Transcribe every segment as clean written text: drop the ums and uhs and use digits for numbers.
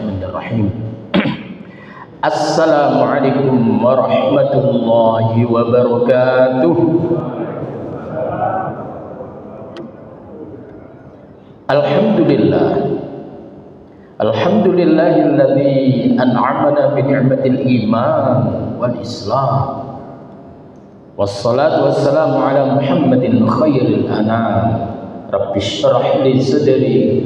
Bismillahirrahmanirrahim. Assalamualaikum warahmatullahi wabarakatuh. Alhamdulillah. Alhamdulillahilladzi an'amana bi ni'matil iman wal islam. Wassalatu wassalamu ala Muhammadin khairil anam. Rabbi shrah li sadri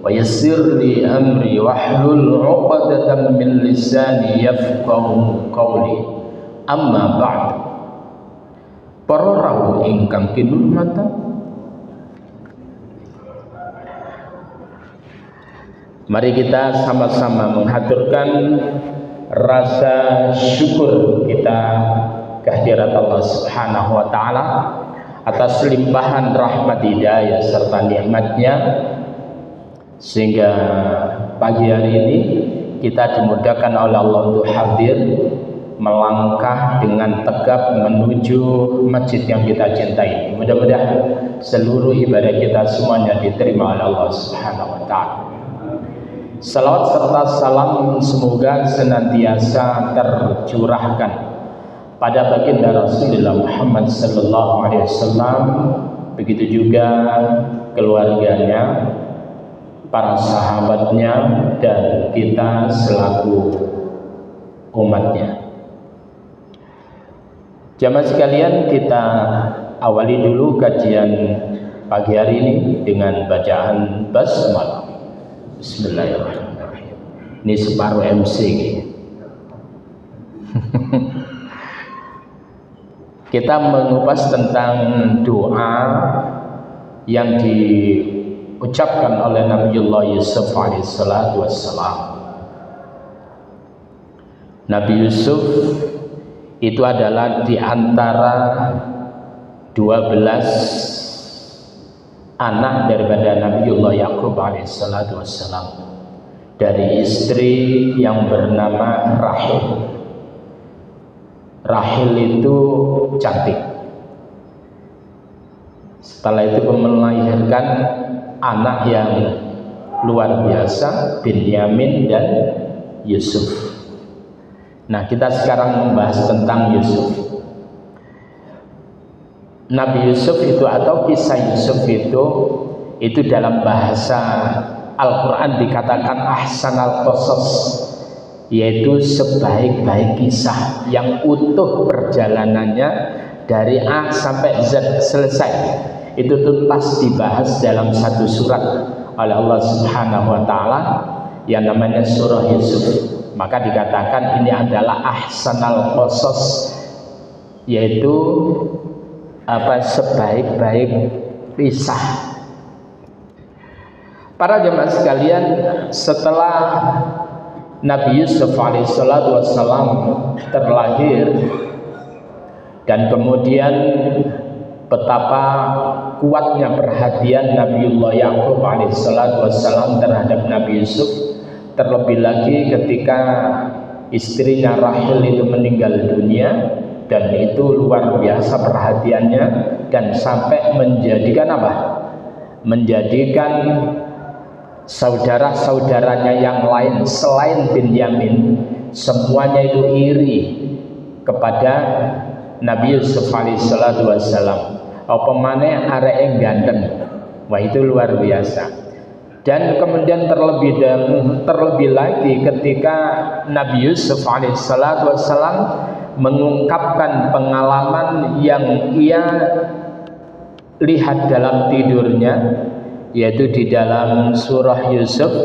wa yassir li amri wahlul 'uqdatam min lisani yafqahu qawli. Amma ba'd. Para rawuh ingkang kinurmatan, mari kita sama-sama menghaturkan rasa syukur kita kehadirat Allah Subhanahu wa taala atas limpahan rahmat hidayah serta nikmatnya, sehingga pagi hari ini kita dimudahkan oleh Allah untuk hadir melangkah dengan tegap menuju masjid yang kita cintai. Mudah-mudahan seluruh ibadah kita semuanya diterima oleh Allah Subhanahu wa taala. Salawat serta salam semoga senantiasa tercurahkan pada baginda Rasulullah Muhammad sallallahu alaihi wasallam, begitu juga keluarganya, para sahabatnya, dan kita selaku umatnya. Jamaah sekalian, kita awali dulu kajian pagi hari ini dengan bacaan basmalah. Bismillahirrahmanirrahim. Ini separuh MC. Kita mengupas tentang doa yang diucapkan oleh Nabiullah Yusuf alaihissalatu wassalam. Nabi Yusuf itu adalah di antara 12 anak daripada Nabiullah Yakub alaihissalatu wassalam, dari istri yang bernama Rahil. Rahil itu cantik. Setelah itu melahirkan anak yang luar biasa, Binyamin dan Yusuf. Nah, kita sekarang membahas tentang Yusuf. Nabi Yusuf itu atau kisah Yusuf itu dalam bahasa Al-Quran dikatakan ahsanal qasas, yaitu sebaik-baik kisah yang utuh perjalanannya dari A sampai Z selesai. Itu tuntas dibahas dalam satu surat oleh Allah Subhanahu wa taala yang namanya surah Yusuf. Maka dikatakan ini adalah ahsanal qasas, yaitu sebaik-baik kisah. Para jemaah sekalian, setelah Nabi Yusuf alaihissalatu wassalam terlahir, dan kemudian betapa kuatnya perhatian Nabiullah Yakub alaihissalatu wassalam terhadap Nabi Yusuf, terlebih lagi ketika istrinya Rahil itu meninggal dunia, dan itu luar biasa perhatiannya, dan sampai menjadikan menjadikan saudara-saudaranya yang lain selain Binyamin semuanya itu iri kepada Nabi Yusuf alaihissalatu wassalam. Apa maneh arek yang ganteng. Wah, itu luar biasa. Dan kemudian terlebih lagi ketika Nabi Yusuf alaihissalatu wassalam mengungkapkan pengalaman yang ia lihat dalam tidurnya, yaitu di dalam surah Yusuf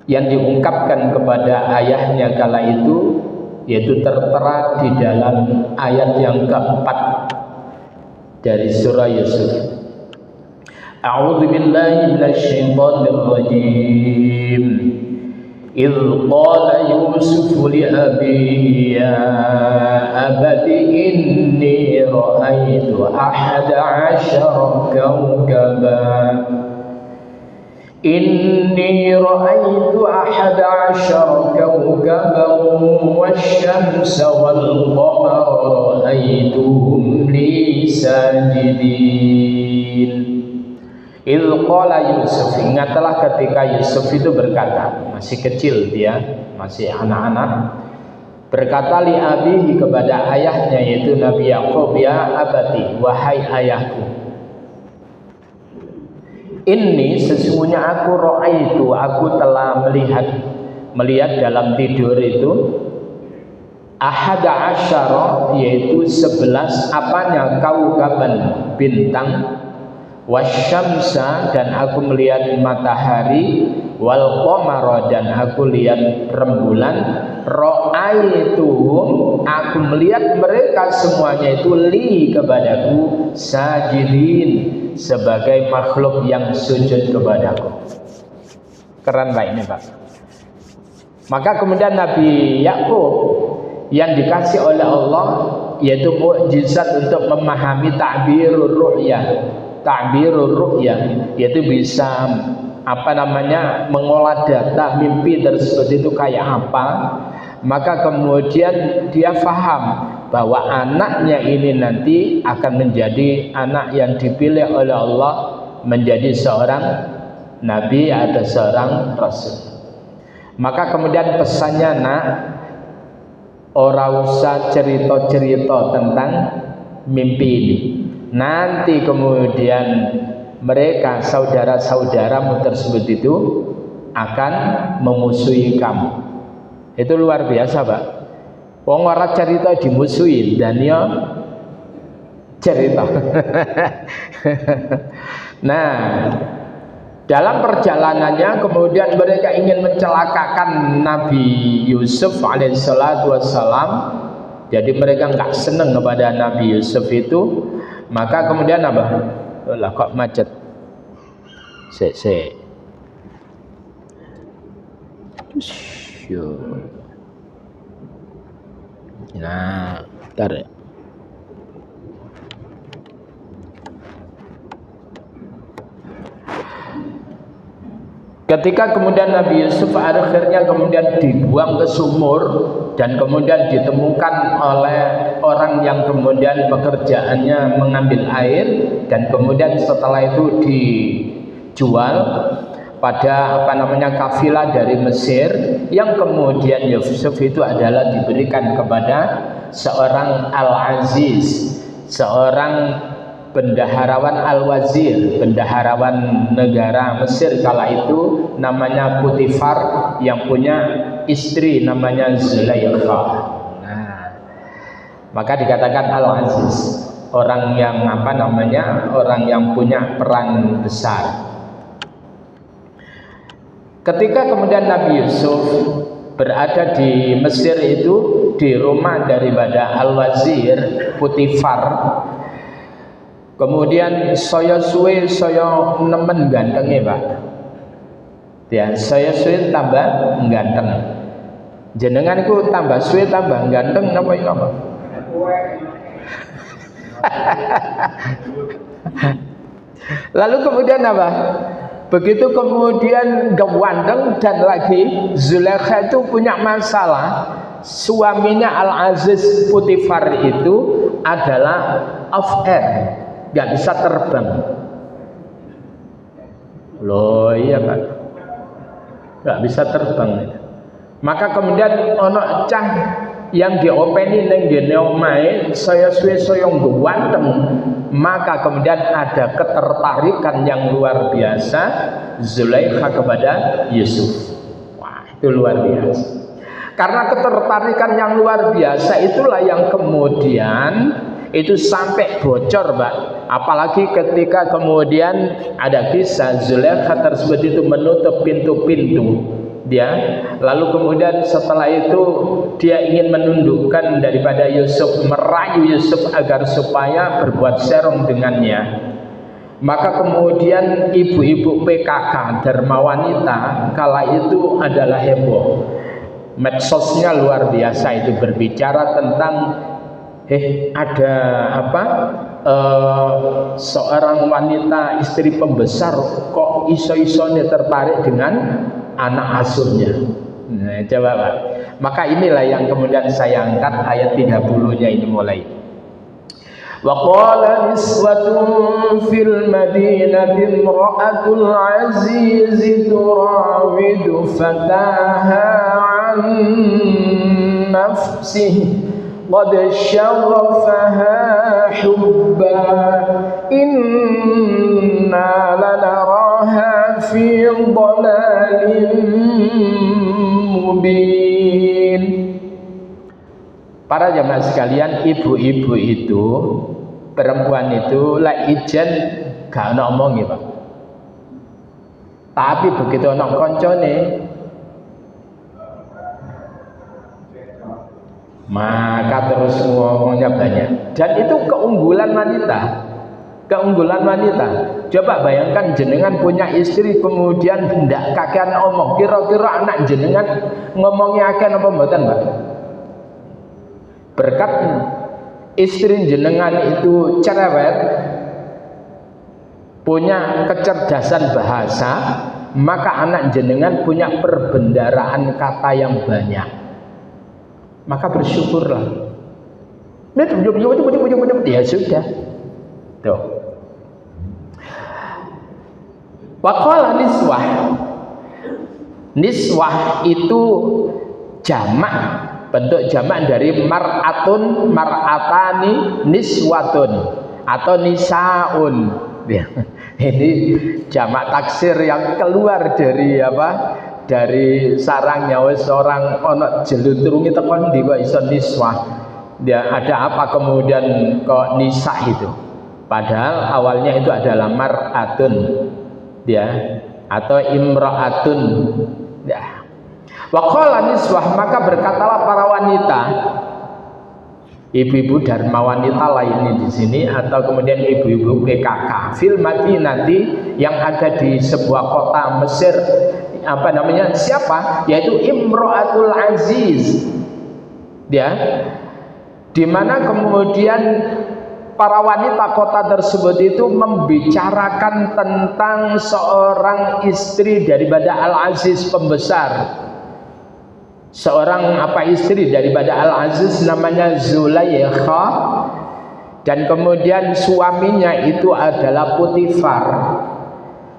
yang diungkapkan kepada ayahnya kala itu, yaitu tertera di dalam ayat yang keempat dari surah Yusuf. A'udzu billahi minasyaitonir rajim. Idz qala Yusuf li abihi ya abati inni ra'aitu ahada 'ashara kawkaba. Inni ra'aitu ahada 'ashara kawkaban wasyamsa wal qamara ra'aituhum li sajidin. Idh qala Yusuf, ingatlah ketika Yusuf itu berkata, masih kecil dia, masih anak-anak, berkata li abihi kepada ayahnya yaitu Nabi Yakub, ya abati, wahai ayahku, ini sesungguhnya aku telah melihat dalam tidur itu ahada asyara, yaitu 11 apanya kaukaban bintang, wasyamsa dan aku melihat matahari, wal qamara dan aku lihat rembulan, ra'aituhum aku melihat mereka semuanya itu li kepadaku sajidin sebagai makhluk yang sujud kepadaku. Keren Pak ini Pak. Maka kemudian Nabi Yakub yang dikasih oleh Allah yaitu mukjizat untuk memahami ta'birur ru'ya, yaitu bisa mengolah data mimpi tersebut itu kayak apa. Maka kemudian dia faham bahwa anaknya ini nanti akan menjadi anak yang dipilih oleh Allah menjadi seorang nabi atau seorang rasul. Maka kemudian pesannya, nak, ora usah cerita-cerita tentang mimpi ini. Nanti kemudian mereka saudara-saudaramu tersebut itu akan memusuhi kamu. Itu luar biasa Pak. Wong ora cerita dimusuhin dan ya cerita. Nah, dalam perjalanannya kemudian mereka ingin mencelakakan Nabi Yusuf alaihissalatu wassalam. Jadi mereka nggak senang kepada Nabi Yusuf itu. Maka kemudian apa? Lah kok macet? Nah, bentar ya. Ketika kemudian Nabi Yusuf akhirnya kemudian dibuang ke sumur dan kemudian ditemukan oleh orang yang kemudian pekerjaannya mengambil air, dan kemudian setelah itu dijual pada kafilah dari Mesir, yang kemudian Yusuf itu adalah diberikan kepada seorang Al-Aziz, seorang bendaharawan Al-Wazir, bendaharawan negara Mesir kala itu, namanya Potifar, yang punya istri namanya Zulaikha. Nah, maka dikatakan Al-Aziz, orang yang orang yang punya peran besar. Ketika kemudian Nabi Yusuf berada di Mesir itu, di rumah daripada Al-Wazir Potifar, kemudian saya suwe saya nemen gantengnya Pak. Ya, saya suwe tambah ganteng. Jenengan itu tambah suwe tambah ganteng napa iki apa? Lalu kemudian apa? Begitu kemudian ganteng, dan lagi Zulaikha itu punya masalah. Suaminya Al-Aziz Potifar itu adalah off air, nggak bisa terbang. Loh iya Pak, nggak bisa terbang. Maka kemudian ono cah yang diopeni neng gene omahe, saya suwe saya ganteng. Maka kemudian ada ketertarikan yang luar biasa Zulaikha kepada Yusuf. Wah, itu luar biasa. Karena ketertarikan yang luar biasa itulah yang kemudian itu sampai bocor Pak. Apalagi ketika kemudian ada kisah Zulaikha tersebut itu menutup pintu-pintu dia, lalu kemudian setelah itu dia ingin menundukkan daripada Yusuf, merayu Yusuf agar supaya berbuat serong dengannya. Maka kemudian ibu-ibu PKK Dharma Wanita kala itu adalah heboh. Medsosnya luar biasa, itu berbicara tentang ada seorang wanita istri pembesar kok iso-isone tertarik dengan anak asuhnya. Nah, coba Pak. Maka inilah yang kemudian saya angkat ayat 30-nya ini mulai. Wa qala niswatun fil madinati imra'atul aziz turawidu fataha an nafsihi qad syaghafaha hubba inna lanaraha fi dhalalin mubin. Para jamaah sekalian, ibu-ibu itu, perempuan itu lek ijen gak ono omong ya, Pak. Tapi begitu ono koncone maka terus ngomongnya banyak. Dan itu keunggulan wanita. Keunggulan wanita. Coba bayangkan jenengan punya istri kemudian hendak kakean omong. Kira-kira anak jenengan ngomongnya akan apa mboten, Mbak? Berkat istri jenengan itu cerewet, punya kecerdasan bahasa, maka anak jenengan punya perbendaharaan kata yang banyak. Maka bersyukurlah. Ya sudah. Tuh. Waqala niswah. Niswah itu jamak, bentuk jamak dari mar'atun, mar'atani, niswatun atau nisaun. Ini jamak taksir yang keluar dari apa? Dari sarangnya wis orang ono jelunturungi tekon di kok iso niswah. Dia ada apa kemudian kok nisa itu? Padahal awalnya itu adalah mar'atun, ya, atau imra'atun, ya. Wa qala niswah, maka berkatalah para wanita, ibu-ibu dharma wanita lainnya di sini atau kemudian ibu-ibu PKK fil Madinati yang ada di sebuah kota Mesir, apa namanya, siapa, yaitu Imro'atul Aziz, ya, dimana kemudian para wanita kota tersebut itu membicarakan tentang seorang istri daripada Al-Aziz pembesar, seorang apa istri daripada Al-Aziz namanya Zulaikha, dan kemudian suaminya itu adalah Putifar.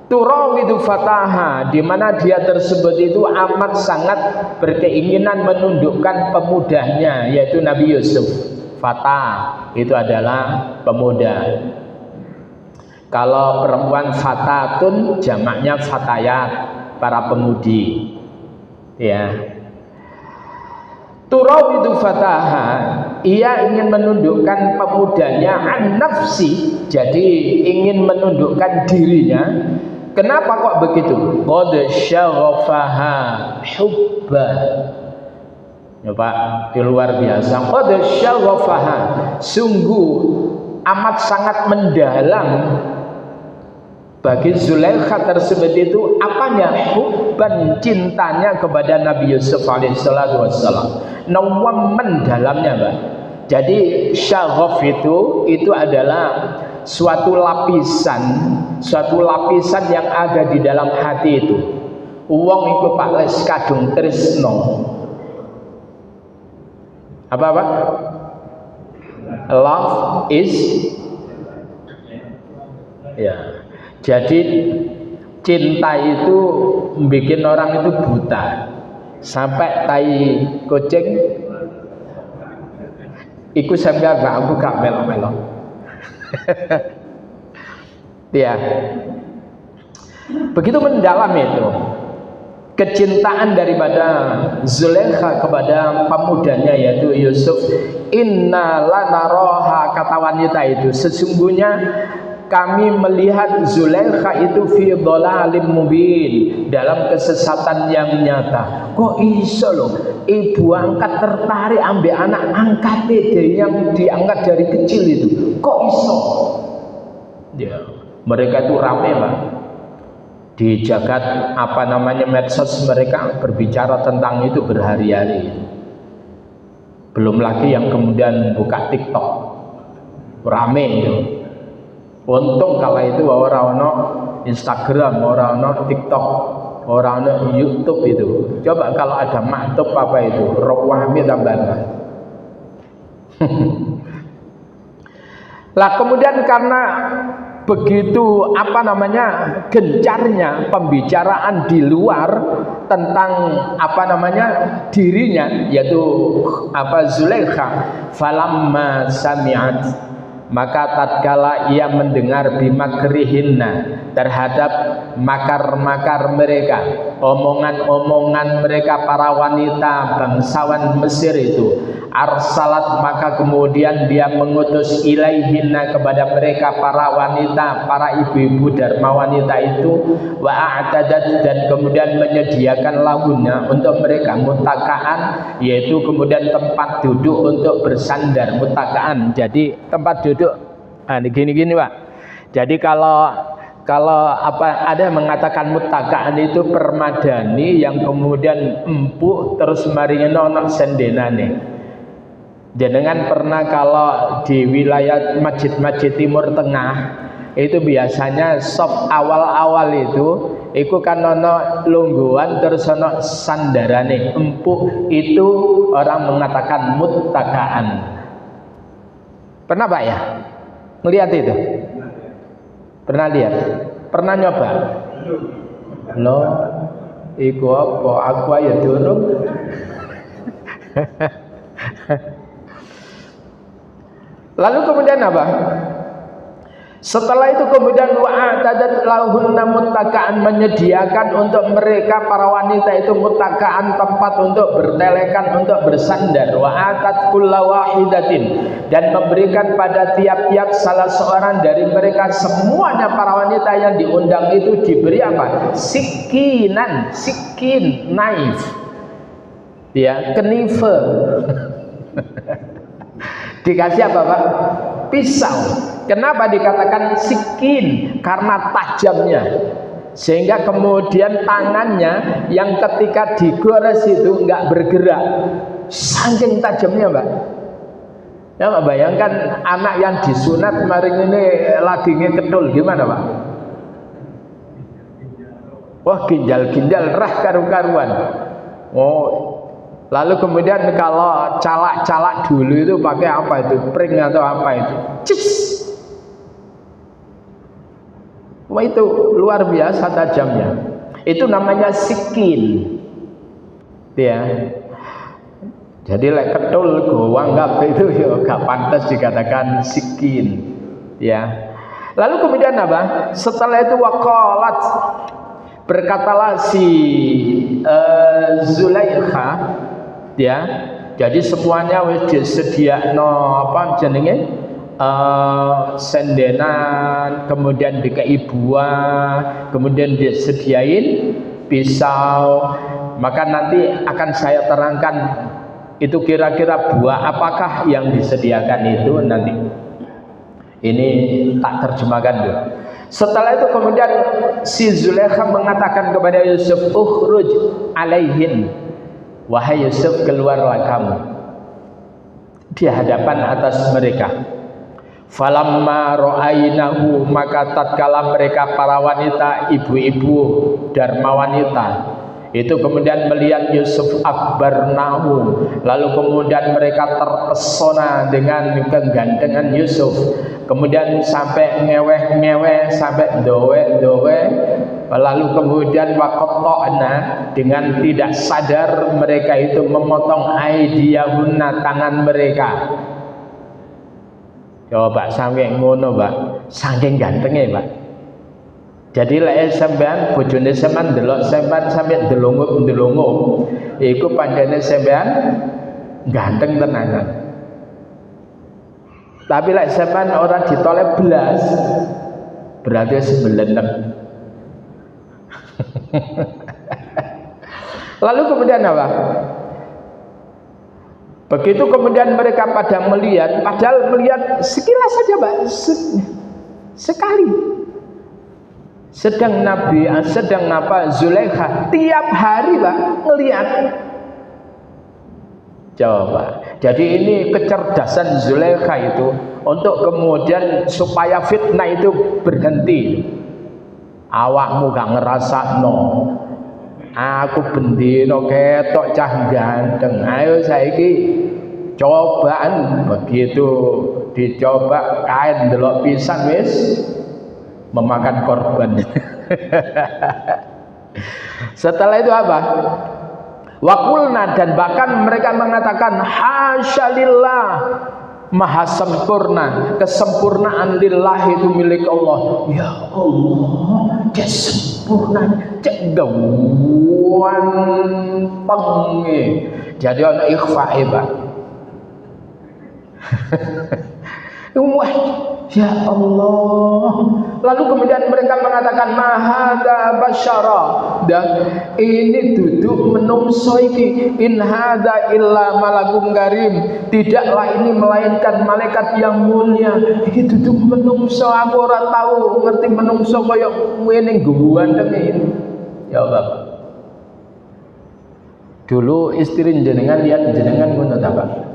Turawidu fataha, di mana dia tersebut itu amat sangat berkeinginan menundukkan pemudanya, yaitu Nabi Yusuf. Fatah itu adalah pemuda. Kalau perempuan fatatun jamaknya fatayat, para pemudi, ya. Turawidu fataha, ia ingin menundukkan pemudanya an nafsi, jadi ingin menundukkan dirinya. Kenapa kok begitu? Qad syaghafaha hubba. Ya Pak, di luar biasa. Qad syaghafaha, sungguh amat sangat mendalam bagi Zulaikha tersebut itu apanya? Hubban, cintanya kepada Nabi Yusuf alaihissalatu wassalam. Nawam mendalamnya, Pak. Jadi syaghaf itu adalah suatu lapisan yang ada di dalam hati itu. Wong iku Pak les kadung tresno. Apa? Love is, ya. Jadi cinta itu bikin orang itu buta. Sampai tai kucing iku sampeyan aku gak melo-melo. Ya. Begitu mendalam itu kecintaan daripada Zulaikha kepada pemudanya yaitu Yusuf. Inna lanaraha, kata wanita itu, sesungguhnya kami melihat Zulaikha itu fi dhalalim mubin, dalam kesesatan yang nyata. Kok iso loh ibu angkat tertarik ambek anak angkat yang diangkat dari kecil itu, kok iso? Ya, mereka itu rame, Pak, di jagat apa namanya medsos. Mereka berbicara tentang itu berhari-hari. Belum lagi yang kemudian buka TikTok, rame itu. Untung kala itu orang ono Instagram, orang ono TikTok, orang ono YouTube itu. Coba kalau ada maktub apa itu, rawami tambahan. Lah kemudian karena begitu gencarnya pembicaraan di luar tentang dirinya, yaitu Zulaikha, falamma sami'at, maka tatkala ia mendengar bimakrihinna, terhadap makar-makar mereka, omongan-omongan mereka para wanita bangsawan Mesir itu, arsalat, maka kemudian dia mengutus ilaihinna, kepada mereka para wanita, para ibu-ibu dharma wanita itu, wa a'tadat, dan kemudian menyediakan lahunnya untuk mereka mutakaan, yaitu kemudian tempat duduk untuk bersandar, mutakaan. Jadi tempat duduk gini Pak. Jadi kalau ada yang mengatakan mutakaan itu permadani yang kemudian empuk terus maringin ono sendenane. Jenengan pernah kalau di wilayah masjid-masjid Timur Tengah itu biasanya sop awal-awal itu kan ono lungguhan terus ono sandarane empuk, itu orang mengatakan muttakaan. Pernah Pak ya melihat itu? Pernah lihat? Pernah nyoba? Loh, iku apa? Aku aja durung. Lalu kemudian apa? Setelah itu kemudian wa'atadat lahunna muttakaan, menyediakan untuk mereka para wanita itu muttakaan, tempat untuk bertelekan, untuk bersandar. Wa'atat kulla wahidatin, dan memberikan pada tiap-tiap salah seorang dari mereka, semuanya para wanita yang diundang itu diberi apa? Sikinan, sikin, knife, ya, knife. Dikasih apa Pak? Pisau. Kenapa dikatakan sikin? Karena tajamnya, sehingga kemudian tangannya yang ketika digores itu nggak bergerak, saking tajamnya Pak. Ya Pak, bayangkan anak yang disunat maring ini lagi ngeketul, gimana Pak? Wah, ginjal-ginjal rah karu-karuan. Lalu kemudian kalau calak-calak dulu itu pakai apa itu? Pring atau apa itu? Cis. Wah, itu luar biasa tajamnya. Itu namanya sikin. Ya. Jadi lek ketul gowang itu ya gak pantas dikatakan sikin. Ya. Lalu kemudian apa? Setelah itu waqalat, berkatalah si Zulaikha, ya, jadi semuanya wis disediakno sendenan, kemudian dikei buah, kemudian disediain pisau. Maka nanti akan saya terangkan itu kira-kira buah apakah yang disediakan itu nanti. Ini tak terjemahkan dulu. Setelah itu kemudian si Zulaikha mengatakan kepada Yusuf, ukhruj alaihin, wahai Yusuf, keluarlah kamu di hadapan atas mereka. Falamma ra'ainahu, maka tatkala mereka para wanita, ibu-ibu dharma wanita itu kemudian melihat Yusuf, akbarnahu, lalu kemudian mereka terpesona dengan kegantengan Yusuf, kemudian sampai ngeweh-ngeweh, sampai dowe-dowe, lalu kemudian waqatta'na, dengan tidak sadar mereka itu memotong aidiyahunna, tangan mereka. Coba sampai ngono Pak, saking gantengnya Pak. Jadi lek sampean bojone sampean delok sampean sampai delunguk-delunguk, iku pancene sampean ganteng tenanan. Tapi lek sampean ora ditoleh belas, berarti sebelenek. Lalu kemudian apa? Begitu kemudian mereka pada melihat, padahal melihat sekilas saja Pak, sekali. Sedang Zulaikha tiap hari Pak ngelihat. Coba. Jadi ini kecerdasan Zulaikha itu untuk kemudian supaya fitnah itu berhenti. Awakmu gak ngerasakno, aku bendino ketok cah ganteng, ayo saiki cobaan. Begitu dicoba kain delok pisan wis memakan korban. Setelah itu apa? Wakulna, dan bahkan mereka mengatakan hasyalillah, maha sempurna, kesempurnaan lillah itu milik Allah. Ya Allah, kesempurnaan cek gampang. Jadi ana ikhfae, Pak. Wah, ya Allah. Lalu kemudian mereka mengatakan mahada basyara, dan ini duduk menungso iki, in hada illa malakun karim, tidaklah ini melainkan malaikat yang mulia. Iki duduk menungso, aku ora tahu ngerti menungso kaya ngene guwandeng ini. Ya Allah. Dulu istri jenengan lihat jenengan ngono ta, Pak?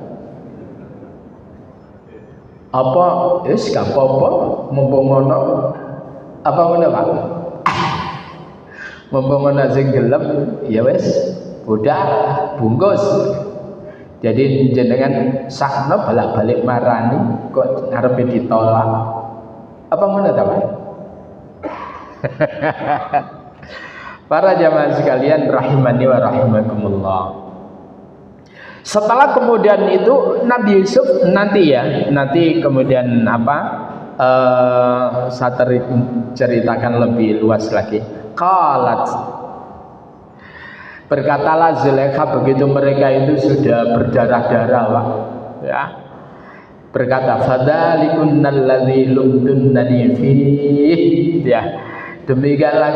Apa wis gak apa-apa mumpung ngono, apa ngono, Pak? Mumpung ngono sing gelem ya wis udah bungkus. Jadi jenengan sakno balak-balik marani kok ngarepe ditolak, apa ngono ta, Pak? Para jamaah sekalian rahimani wa rahimakumullah. Setelah kemudian itu Nabi Yusuf nanti kemudian apa? Saya ceritakan lebih luas lagi. Qalat, berkatalah Zulaikha begitu mereka itu sudah berdarah-darah, Pak. Ya. Berkata, fadzalikunnal ladzi lumtunnani fihi. Ya. Demikianlah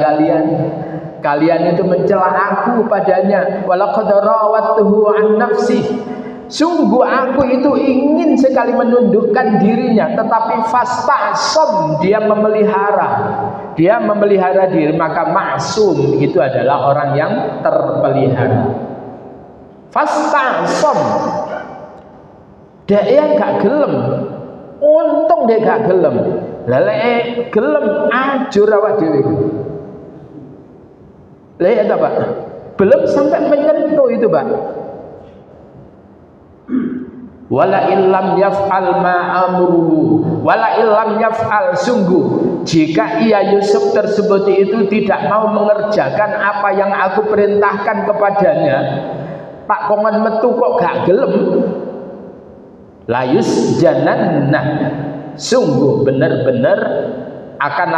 kalian itu mencela aku padanya. Walaqad rawattuhu an nafsi, sungguh aku itu ingin sekali menundukkan dirinya, tetapi fastasam, dia memelihara diri. Maka maksum itu adalah orang yang terpelihara. Fastasam, dia gak gelem, untung dia gak gelem. Lelek gelem ajur awak dhewe. Lihat Pak, belum sampai menyentuh itu, Pak. Wala illam yaf'al ma amruhu, wala illam yaf'al, sungguh jika ia Yusuf tersebut itu tidak mau mengerjakan apa yang aku perintahkan kepadanya, Pak kongen metu kok gak gelem, layus jananna, sungguh benar-benar akan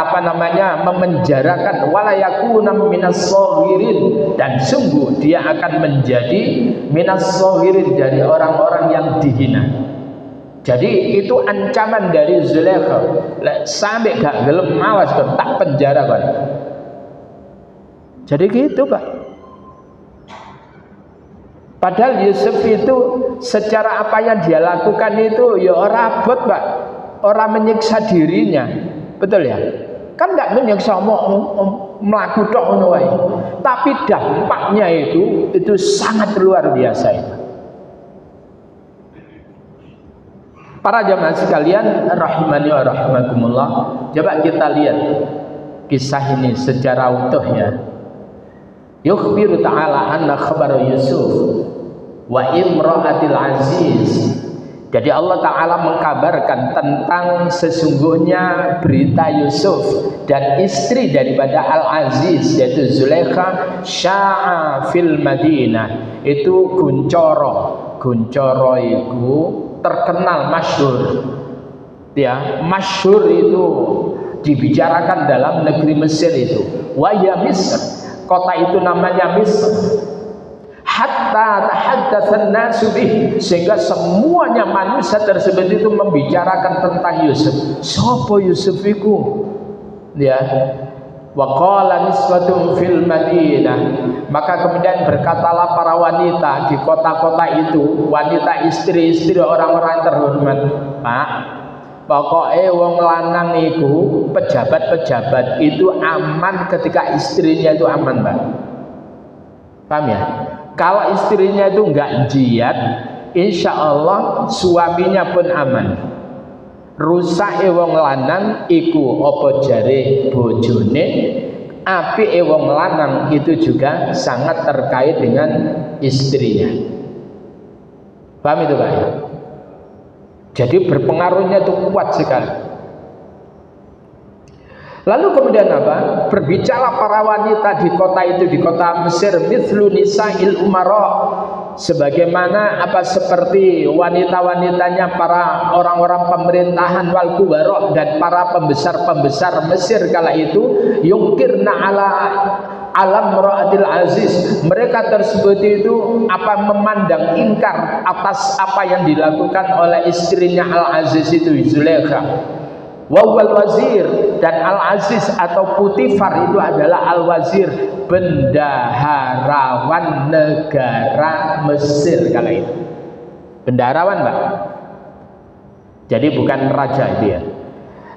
memenjarakan, wala yakuna minas shahirin, dan sungguh dia akan menjadi minas shahirin, dari orang-orang yang dihina. Jadi itu ancaman dari Zulaikha, sampai gak gelem mawas tak penjara kan. Jadi gitu, Pak. Padahal Yusuf itu secara apa yang dia lakukan itu ya ora abot, Pak. Orang menyiksa dirinya, betul ya? Kan nggak menyiksa melaku tok ngono wae. Tapi dampaknya itu sangat luar biasa itu. Para jamaah sekalian rahimani wa rahimakumullah, coba kita lihat kisah ini secara utuhnya. Yukhbiru ta'ala anna khabar Yusuf wa imra'atil aziz. Jadi Allah Ta'ala mengkabarkan tentang sesungguhnya berita Yusuf dan istri daripada Al-Aziz, yaitu Zulaikha, sya'a fil Madinah, itu Guncoro itu terkenal, masyhur ya, masyhur itu dibicarakan dalam negeri Mesir itu. Wa ya Misr, kota itu namanya Misr. Hatta tahaddatsan nasu bih, sehingga semuanya manusia tersebut itu membicarakan tentang Yusuf. Sopo Yusuf iku? Ya. Wa qala nisbatun fil Madinah, maka kemudian berkatalah para wanita di kota-kota itu, wanita istri-istri orang-orang terhormat, Pak, pokoknya wong lanang iku, pejabat-pejabat itu aman ketika istrinya itu aman, Pak. Paham ya? Kalau istrinya itu enggak jihad, insya Allah suaminya pun aman. Rusak wong lanang iku apa jare bojone, apike wong lanang itu juga sangat terkait dengan istrinya. Paham itu, Pak? Jadi berpengaruhnya itu kuat sekali. Lalu kemudian apa? Berbicara para wanita di kota itu, di kota Mesir, mithlu nisa'il umara, sebagaimana apa seperti wanita-wanitanya para orang-orang pemerintahan wal kubara dan para pembesar-pembesar Mesir kala itu, yungkirna alam ra'atil aziz, mereka tersebut itu apa memandang ingkar atas apa yang dilakukan oleh istrinya Al-Aziz itu, Zulaikha. Wawal wazir, dan Al-Aziz atau Putifar itu adalah Al-Wazir, bendaharawan negara Mesir kala itu. Bendaharawan, Mbak. Jadi bukan raja itu ya.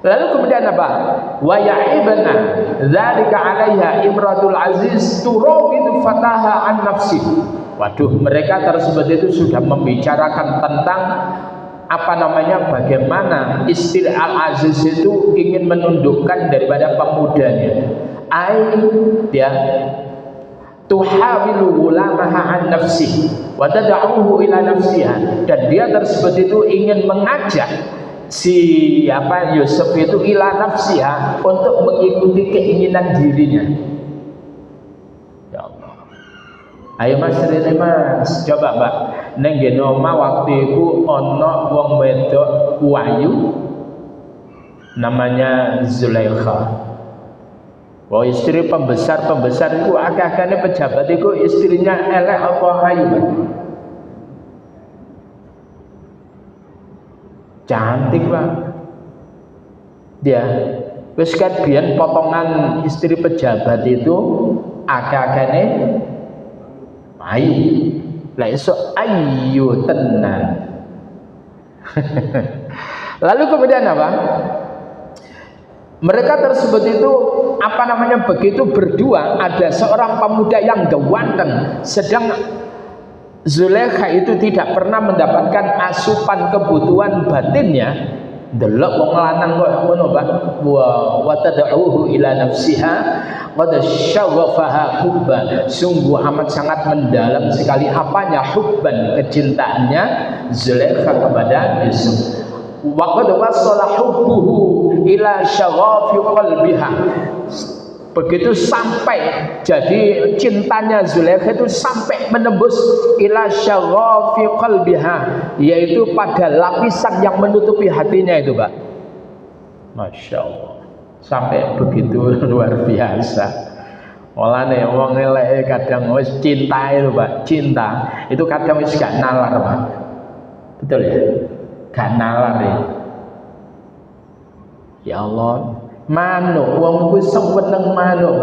Lalu kemudian apa? Wa ya'ibna dzalika 'alaiha imratul aziz turawidu fataha an nafsi. Waduh, mereka tersebut itu sudah membicarakan tentang apa namanya, bagaimana istri Al-Aziz itu ingin menundukkan daripada pemudanya. Ya, tuhawilu ulamaha an nafsi wa tad'uhu ila nafsiha, dan dia tersebut itu ingin mengajak si Yusuf itu ila nafsiha, untuk mengikuti keinginan dirinya. Ya Allah. Ayo Mas Rene Mas, coba Mbak, neng genoma waktu itu ono wong wedok wayu namanya Zulaikha. Wah, istri pembesar itu akeh-akehane pejabat itu istrinya elek apa ayu, Mbak? Cantik, Pak. Dia wis kan biyen potongan istri pejabat itu akeh-akehane ayu. Lah iso ayu tenan. Lalu kemudian apa? Mereka tersebut itu apa namanya, begitu berdua, ada seorang pemuda yang ganteng, sedang Zulaikha itu tidak pernah mendapatkan asupan kebutuhan batinnya. Delok wong lanang kok ngono, Pak. Wa tad'uhu ila nafsiha qad syaghafaha hubba. Sungguh amat sangat mendalam sekali apanya, hubban, kecintaannya Zulaikha kepada Yusuf. Wa qad wasala hubbuhu ila syaghafi qalbiha. Begitu sampai, jadi cintanya Zulaikha itu sampai menembus ila syaghafi qalbiha, yaitu pada lapisan yang menutupi hatinya itu, Pak. Masya Allah, sampai begitu luar biasa. Olane wong elek kadang wis cinta itu, Pak. Cinta itu kadang wis gak nalar, Pak. Betul ya? Gak nalar ya. Ya Allah, manuk wong kuwi seneng manuk,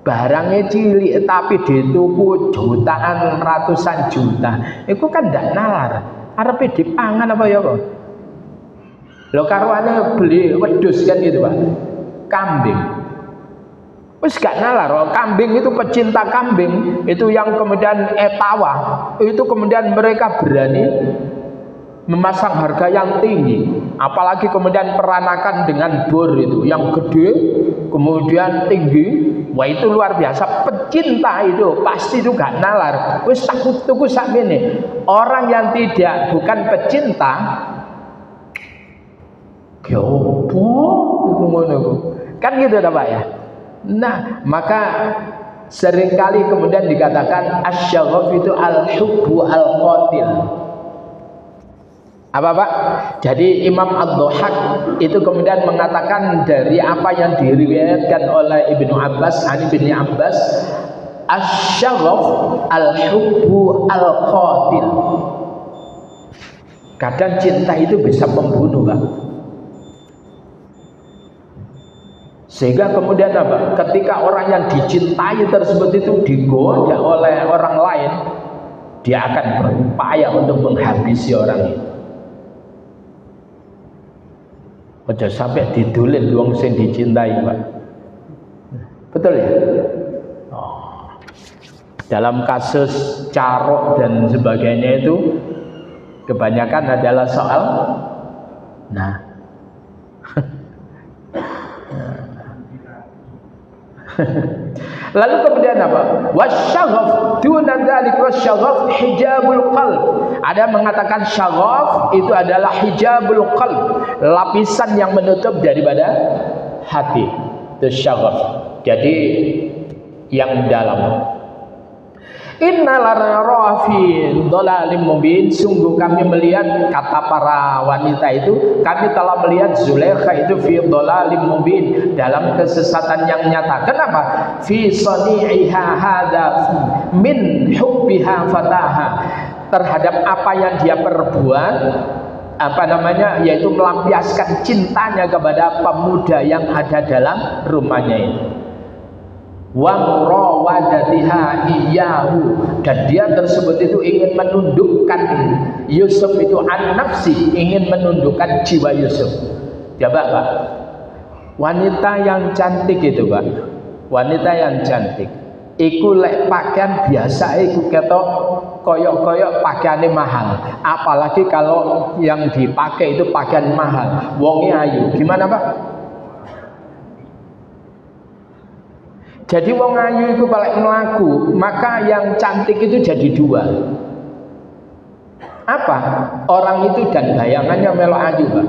barangnya cilik tapi dituku jutaan, ratusan juta, itu kan ndak nalar, arepe dipangan apa ya kok. Lho karuane beli wedhus kan gitu, Pak, kambing wis gak nalar. Kambing itu pecinta kambing itu yang kemudian etawa itu kemudian mereka berani memasang harga yang tinggi, apalagi kemudian peranakan dengan bor itu yang gede kemudian tinggi. Wah, itu luar biasa. Pecinta itu pasti itu gak nalar, wis takut tuku sak ngene. Orang yang bukan pecinta ya opo iku ngono kan gitu, Pak ya. Nah, maka seringkali kemudian dikatakan asy-syaghaf itu al-hubbu al-qatil. Apa, Pak? Jadi Imam Ad-Dhahhak itu kemudian mengatakan dari apa yang diriwayatkan oleh Ibnu Abbas, Ani bin Abbas, asy-syaghaf al-hubbu al-qatil. Kadang cinta itu bisa membunuh, Pak. Sehingga kemudian apa? Ketika orang yang dicintai tersebut itu digoda oleh orang lain, dia akan berupaya untuk menghabisi orang itu. Aja sampai didulit wong sing dicintai, Pak. Betul ya? Oh. Dalam kasus carok dan sebagainya itu kebanyakan adalah soal Lalu kemudian apa? Wasyaghaf duna dzalik, wasyaghaf hijabul qalb. Ada mengatakan syaghaf itu adalah hijabul qalb, lapisan yang menutup daripada hati. Itu syaghaf. Jadi yang dalam. Innalana fi dhalalim mubin, sungguh kami melihat, kata para wanita itu, kami telah melihat Zulaikha itu fi dhalalim mubin, dalam kesesatan yang nyata. Kenapa? Fi sani'iha hadza min hubbiha fataha, terhadap apa yang dia perbuat, yaitu melampiaskan cintanya kepada pemuda yang ada dalam rumahnya itu. Wa murawadatiha iyyahu, dan dia tersebut itu ingin menundukkan Yusuf itu an nafsi, ingin menundukkan jiwa Yusuf. Coba Pak, wanita yang cantik itu Pak, wanita yang cantik iku lek pakaian biasa iku ketok koyok-koyok pakaiannya mahal, apalagi kalau yang dipakai itu pakaian mahal, wonge ayu, gimana Pak? Jadi wong ayu itu paling melaku, maka yang cantik itu jadi dua. Apa? Orang itu dan bayangannya melok ayu, Pak.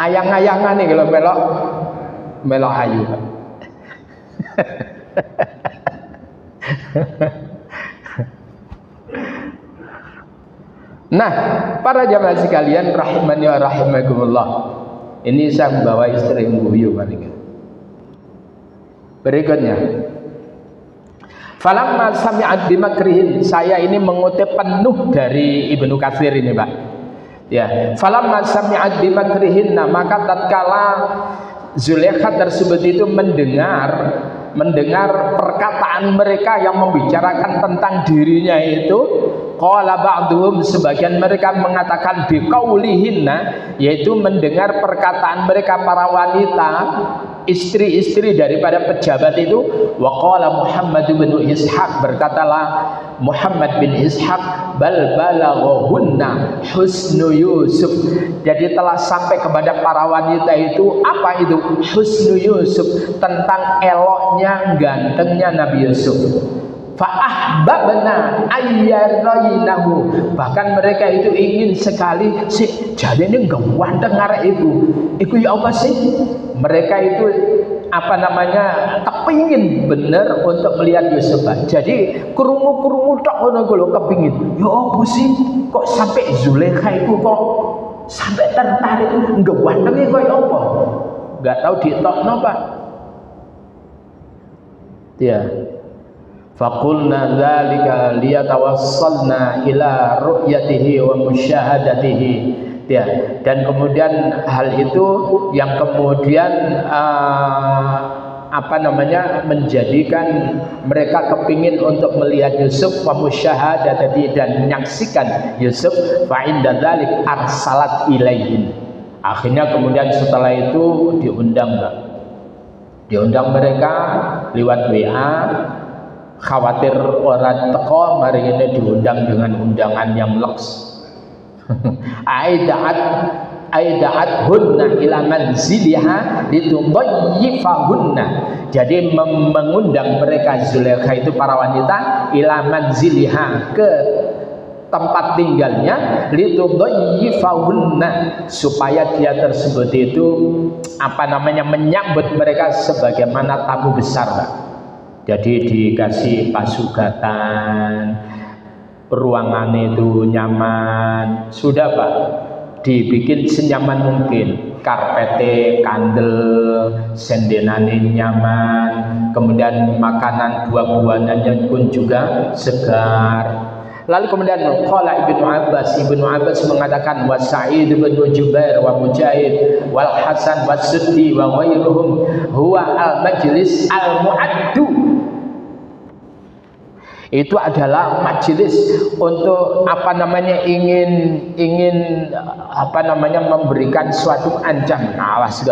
Ayang-ayangan nih kalau melok ayu, Pak. Nah, para jamaah sekalian rahimani wa rahimakumullah. Ini saya membawa istri guyu paling. Berikutnya, falamma sami'at bimakrihin, saya ini mengutip penuh dari Ibnu Katsir ini Pak. Ya, falamma sami'at bimakrihin, maka tatkala Zulaikha tersebut itu mendengar perkataan mereka yang membicarakan tentang dirinya itu, qala ba'duhum, sebagian mereka mengatakan biqaulihinna, yaitu mendengar perkataan mereka para wanita, istri-istri daripada pejabat itu. Wa qala Muhammad bin Ishaq, berkatalah Muhammad bin Ishaq, bal balaghunna husnu Yusuf, jadi telah sampai kepada para wanita itu, apa itu husnu Yusuf, tentang eloknya, gantengnya Nabi Yusuf. Fa'ahbabna ayyarainahu, bahkan mereka itu ingin sekali sih jadi ini ganteng arek iku ya apa sih, mereka itu kepingin bener untuk melihat Yusuf. Jadi kerungu tok ngono lho, kepingin ya apa sih kok sampai Zulaikha itu kok sampai tertarik gantengnya kok ya apa, nggak tahu ditokno Pak. Ya, faqulna dzalika liyatawassalna ila ru'yatihi wa musyahadatihi. Ya, dan kemudian hal itu yang kemudian menjadikan mereka kepingin untuk melihat Yusuf wa musyahadatihi, dan menyaksikan Yusuf. Fa inda dzalik arsalat ilaihin, akhirnya kemudian setelah itu diundang mereka lewat WA. Khawatir orang teko, mari ini diundang dengan undangan yang leks. Aida'at hunna ila manziliha litudhayyifahunna, jadi mengundang mereka Zulaikha itu para wanita ila manziliha, ke tempat tinggalnya, litudhayyifahunna, supaya dia tersebut itu menyambut mereka sebagaimana tamu besar Pak. Jadi dikasih pasugatan, ruangan itu nyaman, sudah Pak, dibikin senyaman mungkin, karpete kandel, sendenane nyaman, kemudian makanan buah-buahannya pun juga segar. Lalu kemudian qala Ibnu Abbas mengatakan, wa Sa'id bin Jubair wa Mujahid wal Hasan was Suddi wa ghairuhum huwa al majlis al muaddu, itu adalah majelis untuk ingin memberikan suatu ancaman. Awas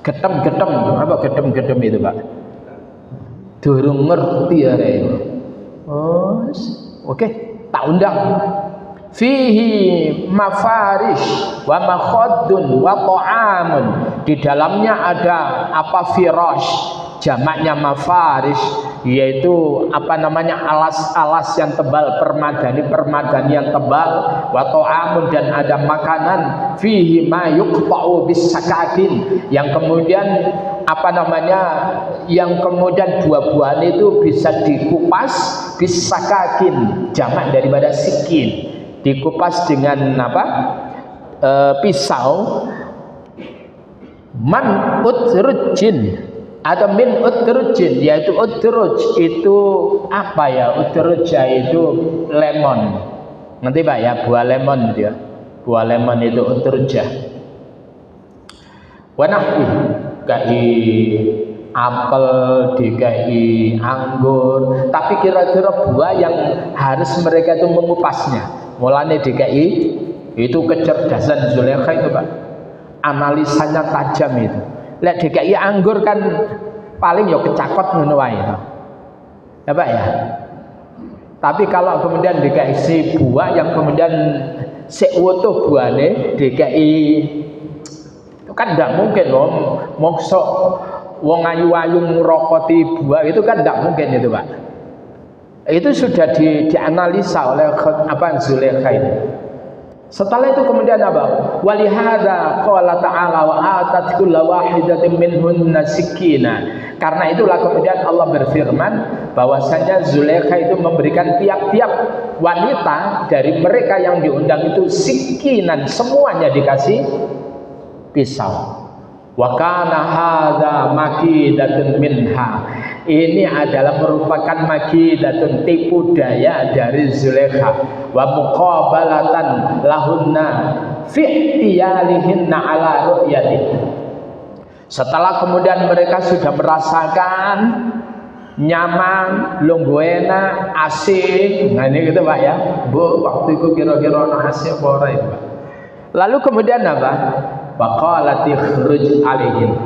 kan, getem itu Pak, durung ngerti ya. Oke, tak undang. fihi mafarish wa makhaddun wa ta'amun. Di dalamnya ada apa? Firash, jamaknya mafarish, yaitu apa namanya, alas-alas yang tebal, permadani yang tebal, wa ta'amun, dan ada makanan, fihi ma yuqta'u bisakakin, yang kemudian apa namanya, yang kemudian buah-buahan itu bisa dikupas, bisakakin, jamak daripada sikin, dikupas dengan apa? Pisau. Man utrujin atau min utrujin, yaitu utruj itu apa ya? Utruja itu lemon, nanti Pak ya, buah lemon dia, buah lemon itu utruja. Wanahwi, kai apel, dikai anggur, tapi kira-kira buah yang harus mereka itu mengupasnya. Mulanya dikai itu kecerdasan Zulaikha itu Pak, analisanya tajam itu. Lek DKI anggur kan paling ya kecakot ngono wae to. Ya Pak ya. Tapi kalau kemudian DKI buah yang kemudian sik utuh buahne, DKI itu kan tidak mungkin loh. Mokso wong ayu-ayu ngrokoti buah itu kan tidak mungkin itu Pak. Itu sudah dianalisa oleh apa Zulaikha itu. Setelah itu kemudian apa? Walihada qala ta'ala wa atat kulla wahidatin minhunna sikina. Karena itulah kemudian Allah berfirman bahwasanya Zulaikha itu memberikan tiap-tiap wanita dari mereka yang diundang itu sikinan, semuanya dikasih pisau. Wa kana hadza makidatun minha. Ini adalah merupakan makidatun, tipu daya dari Zulaikha. Wa muqabalatan lahunna fi ihtiyalihinna ala ru'yati. Setelah kemudian mereka sudah merasakan nyaman, lungguh enak, asik. Nah ini gitu Pak ya. Bu, waktu itu kira-kira ono asik apa ora itu Pak. Lalu kemudian apa? Waqalat ikhruj alaihim.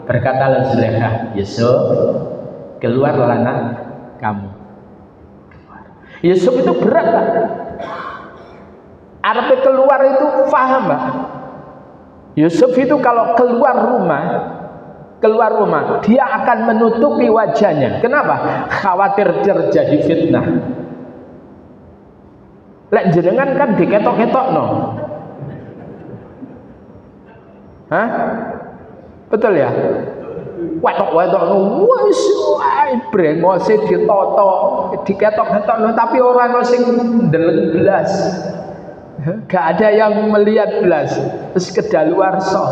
Berkatalah Zulaikha, Yusuf, keluarlah nak kamu. Yusuf itu berat Pak. Arabnya keluar itu paham Pak. Yusuf itu kalau keluar rumah dia akan menutupi wajahnya. Kenapa? Khawatir terjadi fitnah. Lek jenengan kan diketok-ketok no. Hah? Betul ya? Wetok-wetok no, wis brengose ditoto, diketok-ketok no, tapi orang no sing ndeleng blas. Gak ada yang melihat belas, terus kedaluarsa.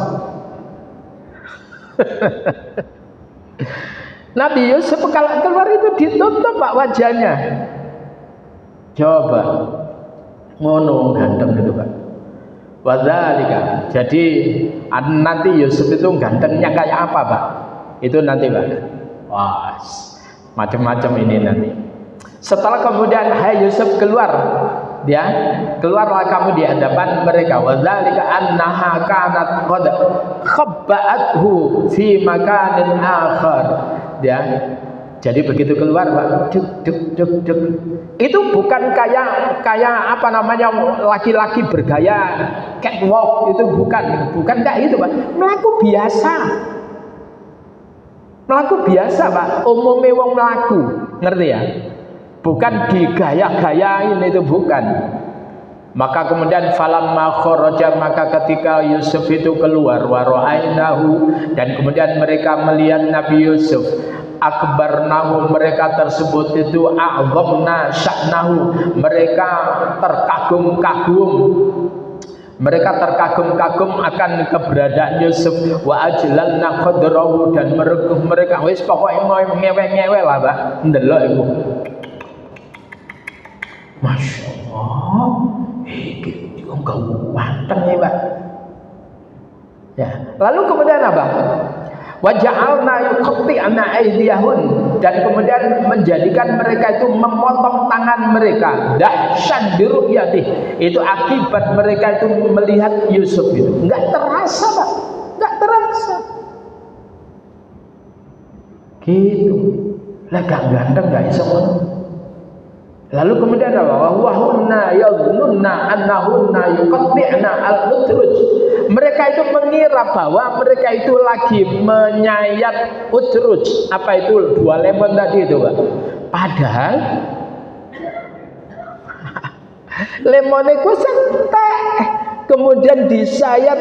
Nabi Yusuf kalau keluar itu ditutup Pak wajahnya. Coba ngono ganteng itu Pak. Wadzalika. Jadi nanti Yusuf itu gantengnya kayak apa Pak? Itu nanti Pak. Wah, macam-macam ini nanti. Setelah kemudian hai Yusuf keluar, dia keluarlah kamu di hadapan mereka. Wadzalika annaha kanat qad khabba'athu fi makanin akhar. Ya. Jadi begitu keluar Pak, duk. Itu bukan kayak apa namanya laki-laki bergaya catwalk, itu bukan kayak itu Pak. Melaku biasa Pak, umumnya wong melaku, ngerti ya? Bukan digaya-gayain, itu bukan. Maka kemudian falamma kharaja, maka ketika Yusuf itu keluar, wa ra'ainahu, dan kemudian mereka melihat Nabi Yusuf, akbarnahu, mereka tersebut itu a'zamna sya'nahu, mereka terkagum-kagum akan keberadaan Yusuf, wa ajlalna qadrahu, dan mereka wis pokoke ngewe-ngewe lah Pak, ndelok iku. Masya Allah, iki enggak wanteng ya Pak. Ya. Lalu kemudian apa? Wa ja'alna yuqatti'na aydiyahun, dan kemudian menjadikan mereka itu memotong tangan mereka. Dahsyat biru'yatih, itu akibat mereka itu melihat Yusuf itu. Enggak terasa Pak, enggak terasa. Gitu. Lah gak ganteng gak iso ngono. Lalu kemudian apa? Wa hunna yadhunna annahunna yuqatti'na al-udruj. Mereka itu mengira bahwa mereka itu lagi menyayat udruj. Apa itu? 2 lemon tadi itu, Pak. Padahal lemon itu sentek, kemudian disayat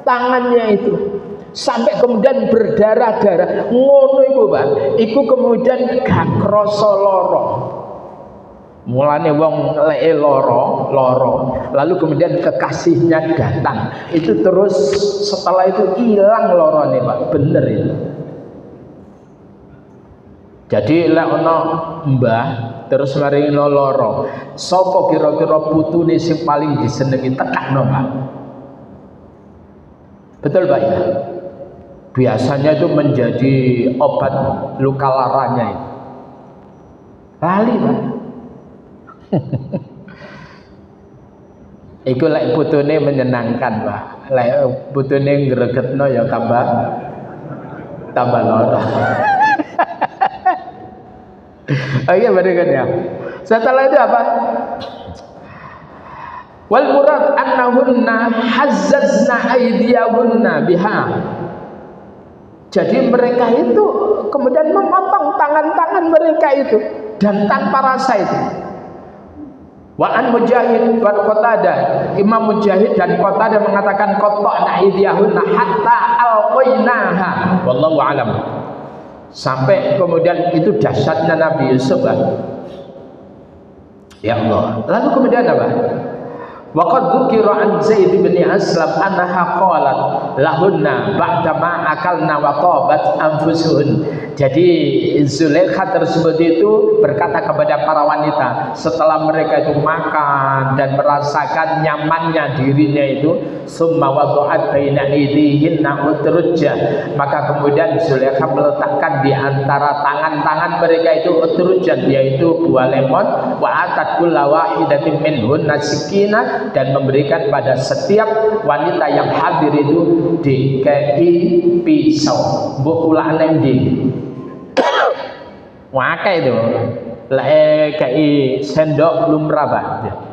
tangannya itu sampai kemudian berdarah-darah. Ngono iku, Pak. Iku kemudian gak krasa lara. Mulane wong leke loro, lalu kemudian kekasihnya datang, itu terus setelah itu hilang lorone, Pak. Bener itu. Jadi lek ana mbah terus maringi loro, sapa kira-kira putune sing paling disenengi tekakno, Pak? Betul, Pak ya? Biasanya itu menjadi obat luka laranya itu. Lali, Pak. Iku lek putune menyenangkan, Pak. Lek putune ngregetno ya tambah lara. Oke, berikut ya. Setelah itu apa? Wal murad annahunna hazzazna aydiyahunna biha. Jadi mereka itu kemudian memotong tangan-tangan mereka itu dan tanpa rasa itu. Wa an Mujahid wa Qatadah, Imam Mujahid dan Qatadah mengatakan qatta'na aydiyahunna hatta alqainaha, wallahu alam. Sampai kemudian itu dahsyatnya Nabi Yusuf, Pak. Ya Allah. Lalu kemudian apa? Wa qad dzukira an Zaid bin Aslam annaha qalat lahunna ba'da ma akalna wa tabat anfusuhun. Jadi Zulaikha tersebut itu berkata kepada para wanita setelah mereka itu makan dan merasakan nyamannya dirinya itu, summa wada'at baina aydihinna udrujja, maka kemudian Zulaikha meletakkan di antara tangan-tangan mereka itu udrujjan, yaitu buah lemon, wa atat kulla wahidatin minhunna sikina, dan memberikan pada setiap wanita yang hadir itu dikei pisau. Mbok ulane ndi? Wakai itu kayak sendok lumrah, Pak.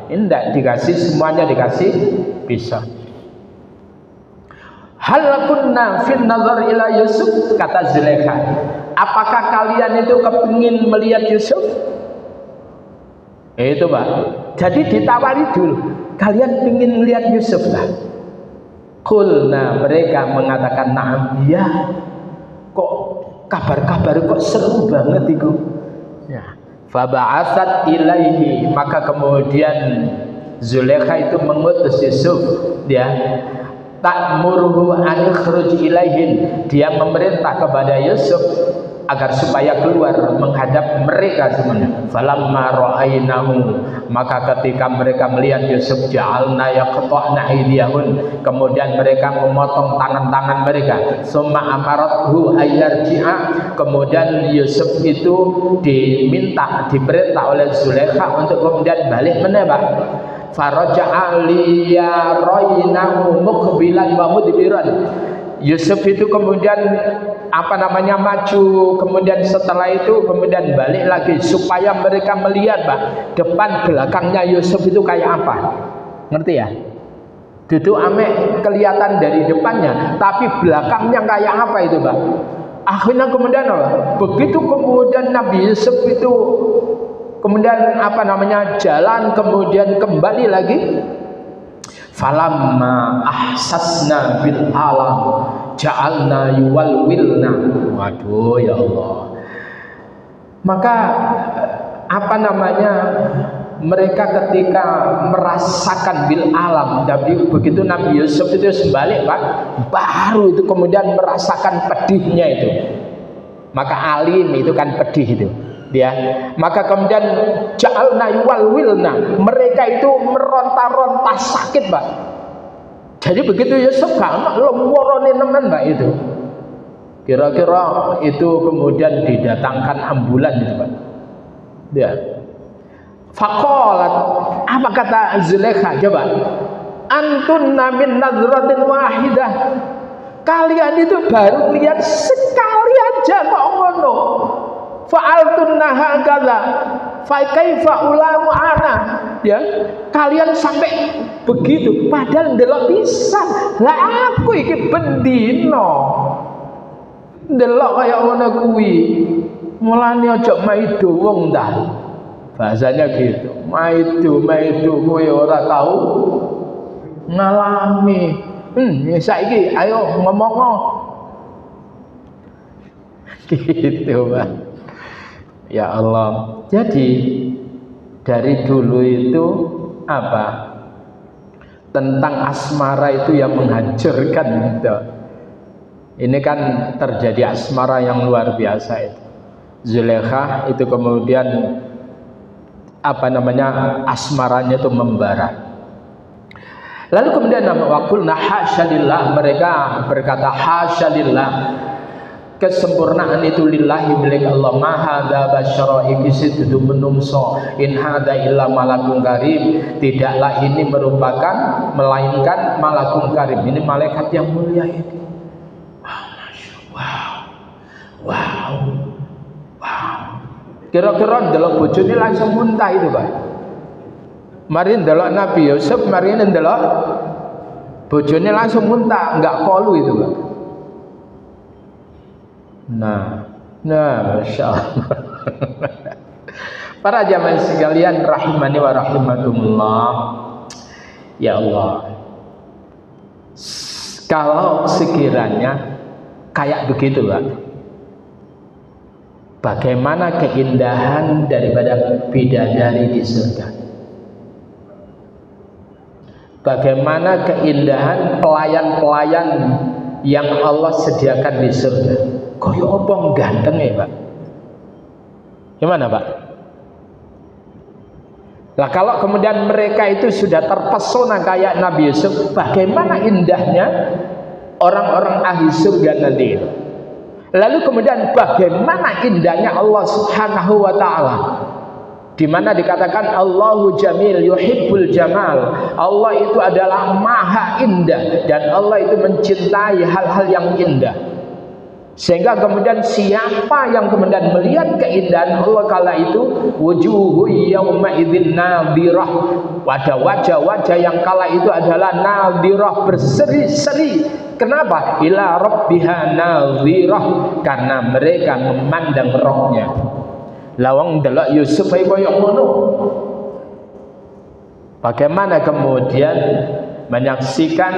Ini tidak dikasih, semuanya dikasih pisau. Hal kunna fin nazar ila Yusuf, kata Zulaikha, apakah kalian itu kepingin melihat Yusuf? Itu, Pak. Jadi ditawari dulu, kalian ingin melihat Yusuf lah? Kulna, mereka mengatakan na'am, ya. Kok kabar-kabar kok seru banget itu, ya. Faba'atsat ilaihi, maka kemudian Zulaikha itu mengutus Yusuf, dia ta'muruhu an yakhruj ilaihin, dia memerintah kepada Yusuf agar supaya keluar menghadap mereka semuanya. Falamma ra'ainahu, maka ketika mereka melihat Yusuf, ja'alna yaqta'na aydiyahun, kemudian mereka memotong tangan-tangan mereka. Summa amarathu ayyarji'a, kemudian Yusuf itu diperintah oleh Zulaikha untuk kemudian balik menembak. Faraja'a liyarainahu muqbilan wa mudbiran. Yusuf itu kemudian maju, kemudian setelah itu kemudian balik lagi supaya mereka melihat, Pak, depan belakangnya Yusuf itu kayak apa. Ngerti ya? Itu ame kelihatan dari depannya, tapi belakangnya kayak apa itu, Pak. Akhirnya kemudian apa? Begitu kemudian Nabi Yusuf itu kemudian jalan, kemudian kembali lagi. Falamma ahsasna bil alam ja'alna yuwalwilna. Waduh, ya Allah. Maka mereka ketika merasakan bil alam, tapi begitu Nabi Yusuf itu sebalik, Pak, baru itu kemudian merasakan pedihnya itu. Maka alim itu kan pedih itu, ya. Maka kemudian ja'alna yuwalwilna, mereka itu meronta-ronta sakit, Pak. Jadi begitu Yusuf gak lemworone nemen, Pak, itu. Kira-kira itu kemudian didatangkan ambulan itu, Pak. Ya. Faqalat, apa kata Zulaikha? Coba. Antunna min nazratin wahidah. Kalian itu baru lihat sekali aja kok ngono. Fa'altunna hakadza. fa kaifa ulamu ana, ya kalian sampai begitu padahal ndelok pisan. Lah aku iki bendino ndelok kaya ngono kuwi, mulane aja maido wong ta, bahasanya gitu. Maido kowe ora tahu ngalami. Saiki ayo ngomong gitu, Pak. Ya Allah. Jadi dari dulu itu apa? Tentang asmara itu yang menghancurkan gitu. Ini kan terjadi asmara yang luar biasa itu. Zulaikha itu kemudian apa namanya? Asmaranya itu membara. Lalu kemudian waqulna hasyalillah, mereka berkata hasyalillah, kesempurnaan itu lillahi milik Allah. Ma hadza basyara iki sidu menungso, in hadza illa malakun karim, tidaklah ini merupakan melainkan malakun karim, ini malaikat yang mulia ini. Wow. Kira-kira ndelok bojone langsung muntah itu, Pak. Mari ndelok Nabi Yusuf, mari ndelok bojone langsung muntah, enggak kolu itu, Pak. Nah, Masya Allah. Para jamaah sekalian rahimani wa rahimakumullah. Ya Allah, kalau sekiranya kayak begitu, Pak, bagaimana keindahan daripada bidadari di surga? Bagaimana keindahan pelayan-pelayan yang Allah sediakan di surga? Kaya apa ganteng ya, Pak? Gimana, Pak? Nah, kalau kemudian mereka itu sudah terpesona kayak Nabi Yusuf, bagaimana indahnya orang-orang ahli surga nanti itu? Lalu kemudian bagaimana indahnya Allah Subhanahu wa ta'ala, di mana dikatakan Allahu Jamil yuhibbul jamal. Allah itu adalah maha indah dan Allah itu mencintai hal-hal yang indah. Sehingga kemudian siapa yang kemudian melihat keindahan Allah kala itu, wujuhu yawma idzin nadhirah, wajah-wajah yang kala itu adalah nadhirah, berseri-seri. Kenapa? Ila rabbiha nadhirah, karena mereka memandang Rabbnya. Lawang delok Yusuf ae koyo ngono. Bagaimana kemudian menyaksikan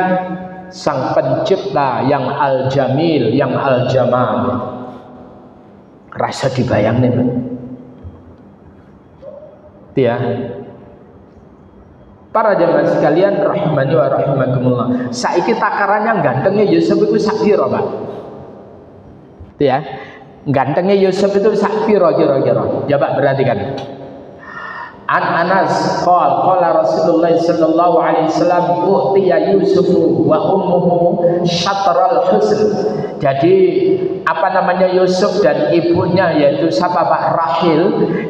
sang pencipta yang al-jamil, yang al-jamal. Rasa dibayangin, ya. Para jemaah sekalian rahimani wa rahimakumullah. Saiki takarannya gantengnya Yusuf itu sak piro, Pak? Ya. Gantengnya Yusuf itu sak piro kira-kira? Coba perhatikan. An Anas qala Rasulullah sallallahu alaihi wasallam utiya Yusuf wa ummuhu syatral husn. Jadi apa namanya, Yusuf dan ibunya yaitu siapa, Pak? Rahil,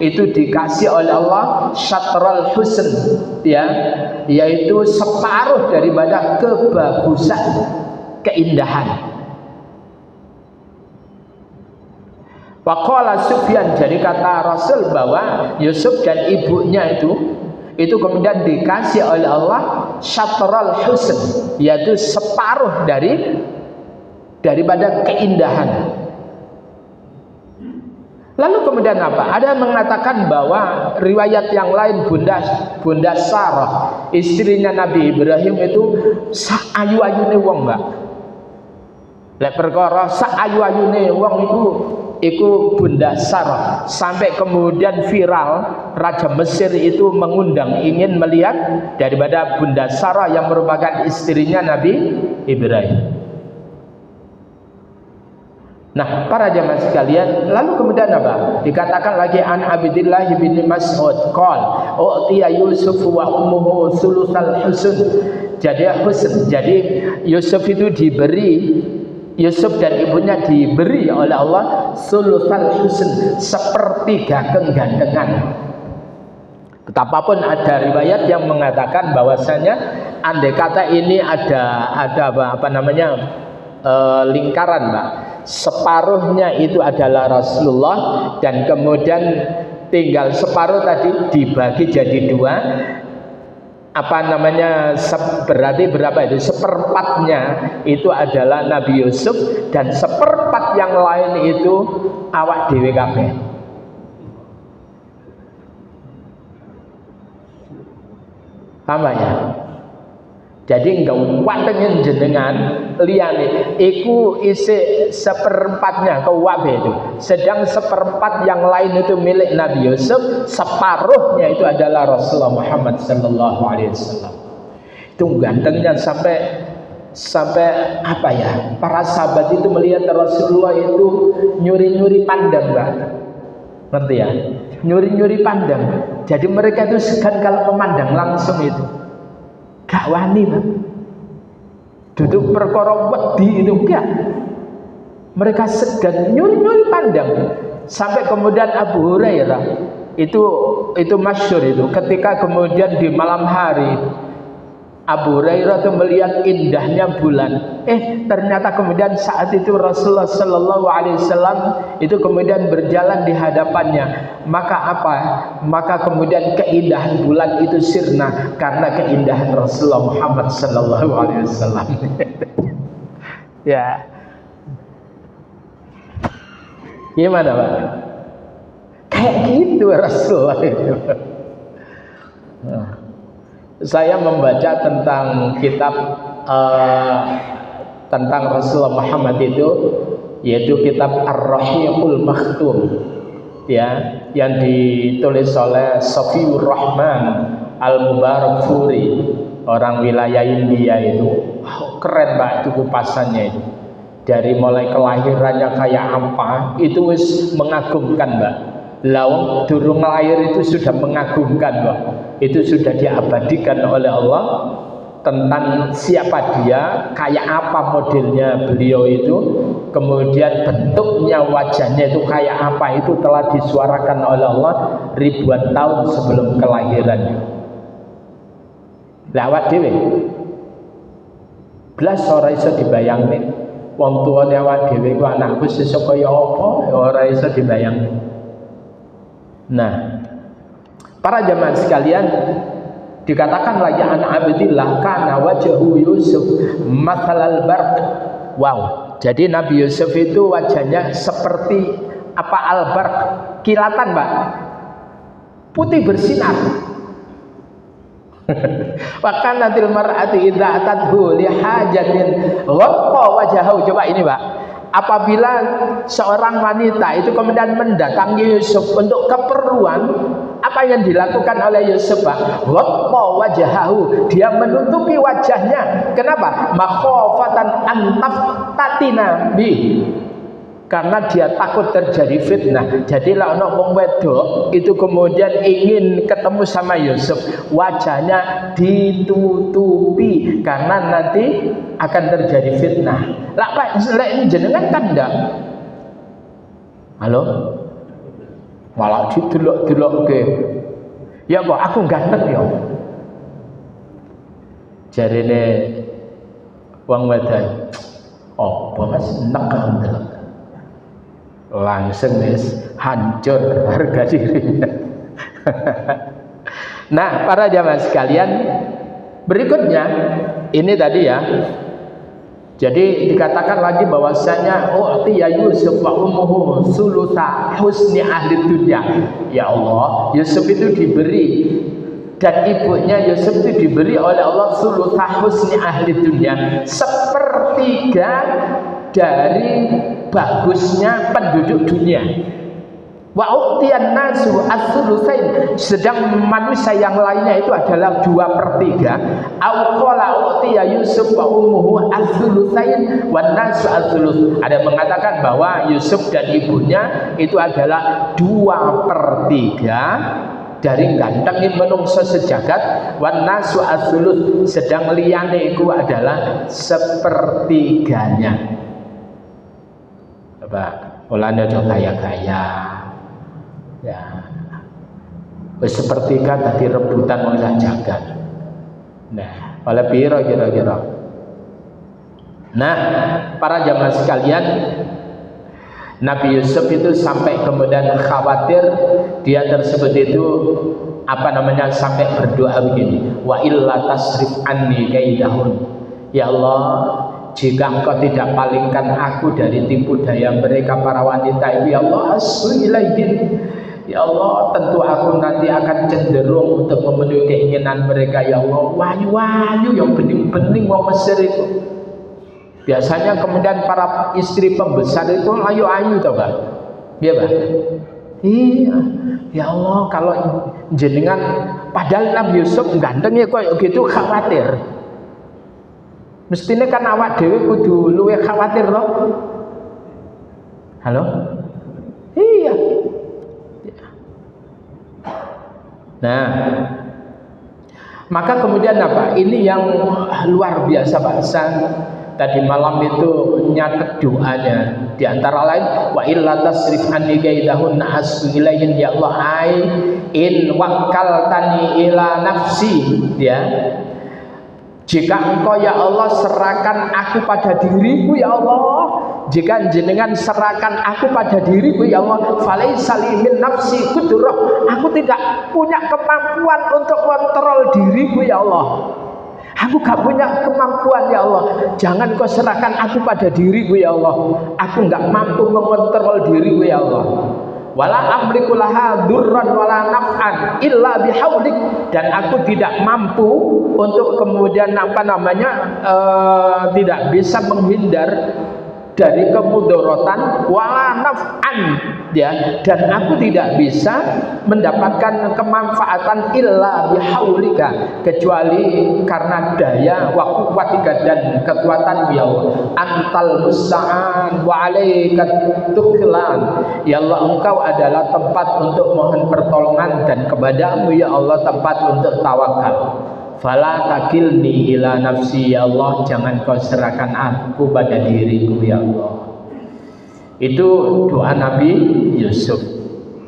itu dikasih oleh Allah syatral husn, ya, yaitu separuh daripada kebagusan, keindahan. Waqala Sufyan, jadi kata Rasul bahwa Yusuf dan ibunya itu kemudian dikasih oleh Allah syatral husn, yaitu separuh daripada keindahan. Lalu kemudian apa? Ada yang mengatakan bahwa riwayat yang lain Bunda Sarah, istrinya Nabi Ibrahim itu sak-ayu-ayune wong, Mbak. Lek perkara sak-ayu-ayune wong iku Bunda Sarah, sampai kemudian viral Raja Mesir itu mengundang ingin melihat daripada Bunda Sarah yang merupakan istrinya Nabi Ibrahim. Nah, para jemaah sekalian, lalu kemudian apa? Dikatakan lagi an Abdillah bin Mas'ud qol utiya Yusuf wa ummuhu sulusal husn. Jadi Yusuf itu Yusuf dan ibunya diberi oleh Allah sulusal husn, sepertiga kegantengan. Betapapun ada riwayat yang mengatakan bahwasanya andai kata ini ada apa namanya lingkaran, Pak. Separuhnya itu adalah Rasulullah dan kemudian tinggal separuh tadi dibagi jadi dua, apa namanya, berarti berapa itu? Seperempatnya itu adalah Nabi Yusuf, dan seperempat yang lain itu awak dhewe kabeh. Paham ya? Jadi enggak watengin jenengan liyane iku isi seperempatnya kuwabe itu. Sedang seperempat yang lain itu milik Nabi Yusuf, separuhnya itu adalah Rasulullah Muhammad sallallahu alaihi wasallam. Itu gantengnya sampai apa ya? Para sahabat itu melihat Rasulullah itu nyuri-nyuri pandang, Mbak. Ngerti ya? Nyuri-nyuri pandang. Jadi mereka itu segan kalau memandang langsung itu. Gak wani, Pak. Duduk perkara wedi itu enggak. Mereka segan nyuri-nyuri pandang. Sampai kemudian Abu Hurairah itu masyhur itu, ketika kemudian di malam hari Abu Hurairah itu melihat indahnya bulan. Ternyata kemudian saat itu Rasulullah Sallallahu Alaihi Wasallam itu kemudian berjalan di hadapannya. Maka apa? Maka kemudian keindahan bulan itu sirna karena keindahan Rasulullah Muhammad Sallallahu Alaihi Wasallam. Ya, gimana Pak? Kayak gitu Rasulullah itu. Saya membaca tentang kitab tentang Rasulullah Muhammad itu, yaitu kitab Ar-Rahiqul Makhtum, ya, yang ditulis oleh Safiyur Rahman Al-Mubarakfuri, orang wilayah India itu. Keren Pak itu kupasannya itu. Dari mulai kelahirannya kayak apa, itu wis mengagumkan Mbak. Lawang durung lahir itu sudah mengagumkan Mbak. Itu sudah diabadikan oleh Allah tentang siapa dia, kayak apa modelnya beliau itu, kemudian bentuknya, wajahnya itu kayak apa, itu telah disuarakan oleh Allah ribuan tahun sebelum kelahirannya. Lawat dewe belas ora iso dibayangke wong tuane awak dhewe ku anakku sesuk kaya apa ora iso dibayangke. Nah, para jamaah sekalian, dikatakan lagi an Abdillah kana wajhu Yusuf mathalal barq. Wow, jadi Nabi Yusuf itu wajahnya seperti apa? Al-barq, kilatan Mbak, putih bersinar. Bahkan nanti mar'ati idza atadhu li hajatin ghaffa wajahu. Coba ini Mbak, apabila seorang wanita itu kemudian mendatangi Yusuf untuk keperluan, apa yang dilakukan oleh Yusuf Pak? Ghaffa wajahahu, dia menutupi wajahnya. Kenapa? Makhofatan antaftatina bi, karena dia takut terjadi fitnah. Jadi lah ono wong wedok itu kemudian ingin ketemu sama Yusuf, wajahnya ditutupi karena nanti akan terjadi fitnah. Lah Pak, lek jenengan kan ndak. Halo? Malah didelok-delokke. Ya Pak, aku ganteng ya. Jarine wong wedok, "Oh, Mas nek ndelok." Langsung hancur harga dirinya. Nah, para jamaah sekalian, berikutnya ini tadi ya. Jadi dikatakan lagi bahwasanya ya Yusuf wa ummuhu sulusa husni ahli dunya. Ya Allah, Yusuf itu diberi, dan ibunya Yusuf itu diberi oleh Allah sulusa husni ahli dunya, sepertiga dari bagusnya penduduk dunia. Wa uqtiyan nasu as-sulusain, sedang manusia yang lainnya itu adalah 2/3. Au qala uqtiya Yusuf wa ummuhu as-sulusain wan nasu as-sulus. Ada yang mengatakan bahwa Yusuf dan ibunya itu adalah 2/3 dari gantengin menungso sejagat, wan nasu as-sulus, sedang liyane iku adalah 1/3. Pak, ulane aja gaya-gaya. Ya. Wis sepertiga tadi rebutan wong sak jagat. Nah, oleh piro kira-kira? Nah, para jamaah sekalian, Nabi Yusuf itu sampai kemudian khawatir, dia tersebut itu sampai berdoa begini, wa illa tasrif anni kaidahun, ya Allah, jika engkau tidak palingkan aku dari tipu daya mereka para wanita itu, ya Allah, asbu ilaihin, ya Allah, tentu aku nanti akan cenderung untuk memenuhi keinginan mereka, ya Allah. Wahyu-wahyu yang bening-bening wong Mesir itu. Biasanya kemudian para istri pembesar itu ayu-ayu tau gak? Iya Pak? Iya. Ya Allah, kalau jenengan, padahal Nabi Yusuf ganteng ya kok gitu, khawatir. Mestinya kan awak dewe kudu luwe khawatir loh. Halo? Iya. Nah, maka kemudian apa? Ini yang luar biasa Pak Hasan. Tadi malam itu nyatet doanya, di antara lain wa illa tasrif anni kaidahunna asbu ilaihin, ya Allah, ai in wakkaltani ila nafsi, ya, jika engkau ya Allah serahkan aku pada diriku, ya Allah, jika jenengan serahkan aku pada diriku, ya Allah, falaisa li min nafsi qudrah, aku tidak punya kemampuan untuk kontrol diriku, ya Allah. Aku gak punya kemampuan, ya Allah. Jangan kau serahkan aku pada diriku, ya Allah. Aku gak mampu mengontrol diriku, ya Allah. Wala amliku laha durran wala naf'an illa bihaulik, dan aku tidak mampu untuk kemudian tidak bisa menghindar dari kemudorotan wala naf'an, ya, dan aku tidak bisa mendapatkan kemanfaatan illa bihaulika, kecuali karena daya wa quwwatika dan kekuatan, ya Allah. Antal musta'an wa alaika tuklan, ya Allah, engkau adalah tempat untuk mohon pertolongan, dan kepadamu, ya Allah, tempat untuk tawakal. Fala takilni ila nafsi, ya Allah, jangan kau serahkan aku pada diriku, ya Allah. Itu doa Nabi Yusuf.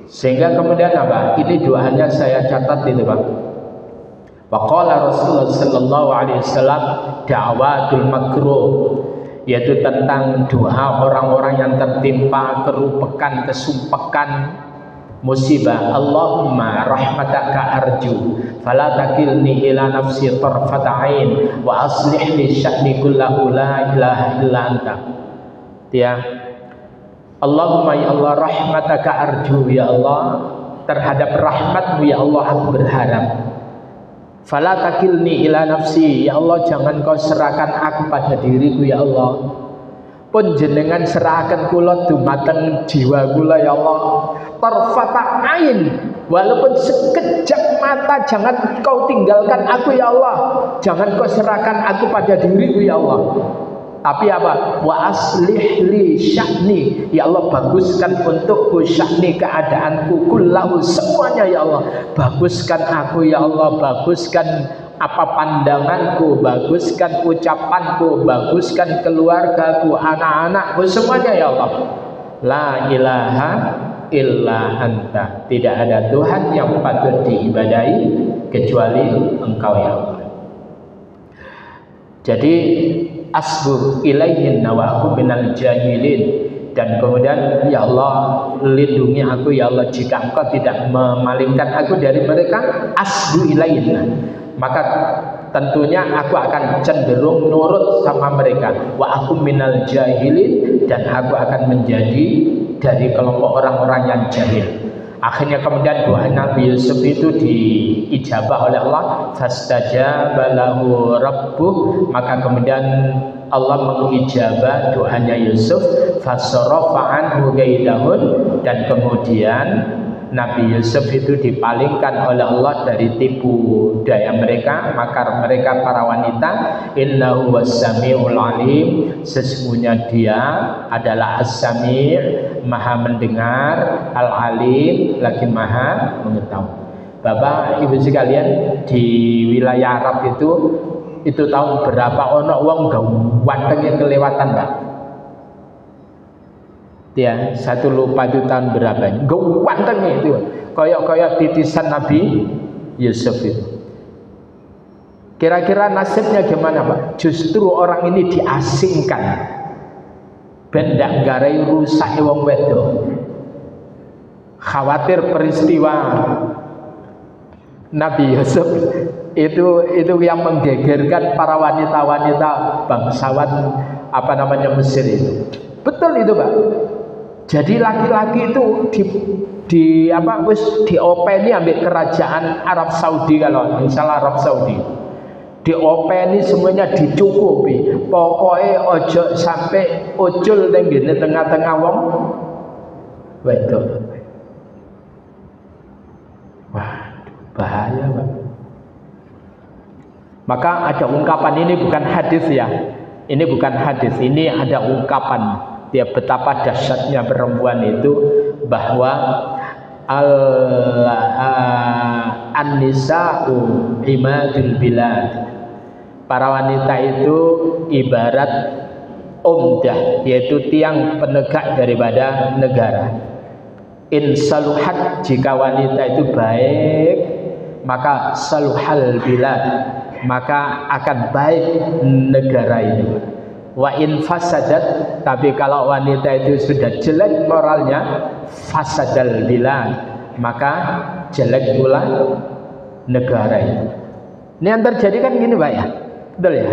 Sehingga kemudian apa? Ini doanya saya catat itu Pak. Wa qala Rasulullah sallallahu alaihi wasallam da'watul makruh, yaitu tentang doa orang-orang yang tertimpa kerupekan, kesumpekan, musibah. Allahumma rahmataka arju fala takilni ila nafsi tarfata ain wa aslih li sya'ni kullahu la ilaha illa anta, ya. Allahumma, ya Allah, rahmataka arju, ya Allah, terhadap rahmatmu, ya Allah, aku berharap. Fala takilni ila nafsi, ya Allah, jangan kau serahkan aku pada diriku, ya Allah. Pun jenengan serahkan kula dumateng jiwa kula, ya Allah. Tarfata ain, walaupun sekejap mata, jangan kau tinggalkan aku, ya Allah. Jangan kau serahkan aku pada diriku, ya Allah. Tapi apa? Wa aslih li sya'ni, ya Allah, baguskan untukku sya'ni, keadaanku, kullahu, semuanya, ya Allah. Baguskan aku, ya Allah, baguskan pandanganku, baguskan ucapanku, baguskan keluargaku, anak-anakku, semuanya, ya Allah. La ilaha illa anta, tidak ada Tuhan yang patut diibadahi kecuali Engkau, ya Allah. Jadi asbur ilaihin wa aku minal jahilin, dan kemudian, ya Allah, lindungi aku, ya Allah, jika Engkau tidak memalingkan aku dari mereka. Asbu ilaihin, maka tentunya aku akan cenderung nurut sama mereka. Wa aku minal jahilin, dan aku akan menjadi dari kelompok orang-orang yang jahil. Akhirnya kemudian doa Nabi Yusuf itu diijabah oleh Allah. Fastajaba lahu rabbuh, maka kemudian Allah mengijabah doanya Yusuf. Fasarafa anhu kaidahun, dan kemudian Nabi Yusuf itu dipalingkan oleh Allah dari tipu daya mereka, makar mereka para wanita. Innahu was-sami'ul alim, sesungguhnya dia adalah as-sami', maha mendengar, al-alim, lagi maha mengetahui. Bapak Ibu sekalian, di wilayah Arab itu tahun berapa ono wong gawantenge kelewatan, Pak? Ya, satu lupa itu tahun berapa. Gawantenge itu. Koyok-koyok titisan Nabi Yusuf itu. Kira-kira nasibnya gimana, Pak? Justru orang ini diasingkan. ben ndak garai rusak wong wedok. Khawatir peristiwa Nabi Yusuf itu yang menggegerkan para wanita-wanita bangsawan Mesir itu. Betul itu, Pak. Jadi laki-laki itu diopeni ambil kerajaan Arab Saudi, kalau misalnya Arab Saudi. Diopeni semuanya, dicukupi. Pokoknya ojo sampai ucul ning tengah-tengah wong wedok. Bahaya, Pak. Maka ada ungkapan, ini bukan hadis ya. Ini bukan hadis, ini ada ungkapan dia betapa dahsyatnya perempuan itu, bahwa an-nisa'u imadul bilad. Para wanita itu ibarat umdah, yaitu tiang penegak daripada negara. In saluhat, jika wanita itu baik, maka saluhal bilad, maka akan baik negara itu. Wa in fasadat, tapi kalau wanita itu sudah jelek moralnya, fasadal bilad, maka jelek pula negara itu. Ini yang terjadi kan gini, Pak ya, betul ya?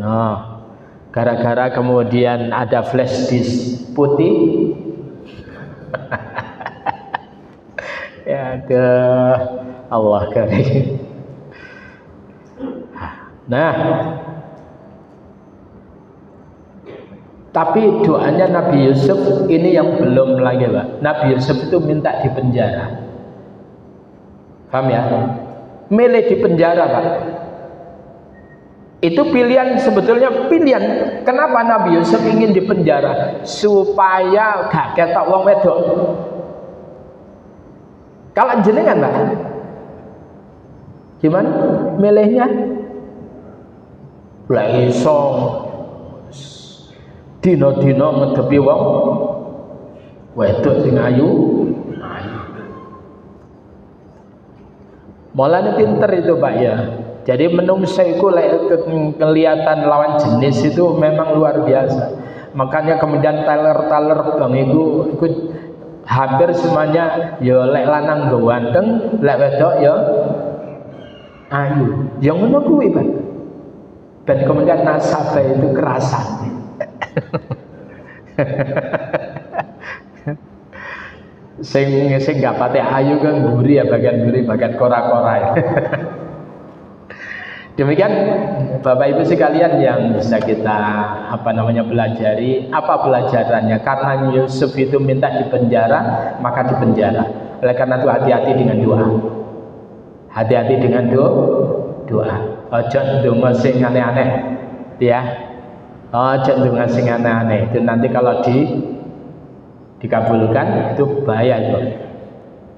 Nah, gara-gara kemudian ada flash disk putih. Ya Allah karim. Nah, tapi doanya Nabi Yusuf ini yang belum lagi, Pak. Nabi Yusuf itu minta di penjara. Paham ya? Milih di penjara, Pak. Itu pilihan, sebetulnya pilihan. Kenapa Nabi Yusuf ingin di penjara? Supaya gak ketok wong wedok. Kalau jenengan, Pak, gimana milihnya? Lah iso dino-dino ngedepi wong wedok sing ayu. Mulane pinter itu, Pak ya. Jadi menungso iku lek kelihatan lawan jenis itu memang luar biasa. Makanya kemudian teller bang iku hampir semuanya ya lek lanang ganteng, lek wedok ya ayu. Yang ngono kuwi, Pak. Dan kemudian nasabah itu kerasan. sing gak pate ayu kan guri ya, bagian guri bagian kora-kora. Demikian Bapak Ibu sekalian yang bisa kita pelajari. Apa pelajarannya? Karena Yusuf itu minta dipenjara, maka dipenjara. Oleh karena itu hati-hati dengan doa. Hati-hati dengan doa. Ojo ndonga sing aneh-aneh, ya. Ojo ndonga sing aneh-aneh. Itu nanti kalau dikabulkan itu bahaya itu.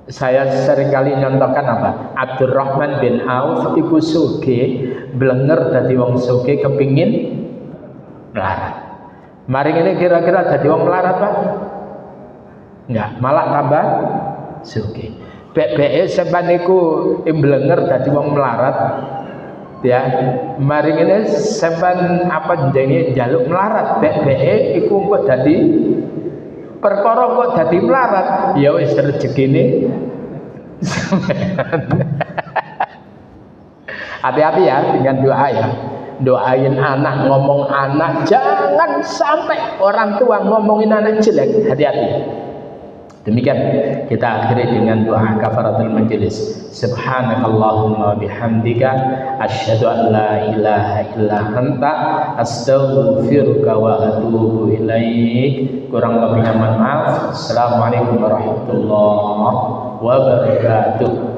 Saya seringkali nyontohkan Abdurrahman bin Auf iku sugih, blenger dadi wong sugih kepingin melarat. Maring ini kira-kira dadi wong melarat, Pak? Enggak, malah tambah sugih. Beke sampean niku blenger dadi wong melarat, ya. Maring ini sampean jenenge njaluk melarat, beke iku kok dadi perkara kok dadi melarat, ya wis rezekine. Hati-hati ya dengan doa ya. Doain anak, ngomong anak, jangan sampai orang tua ngomongin anak jelek. Hati-hati. Demikian kita akhiri dengan doa kafaratul majelis. Subhanakallahumma bihamdika asyhadu an la ilaha illa anta astaghfiruka wa atubu ilaik. Kurang lebihnya mohon maaf. Assalamualaikum warahmatullahi wabarakatuh.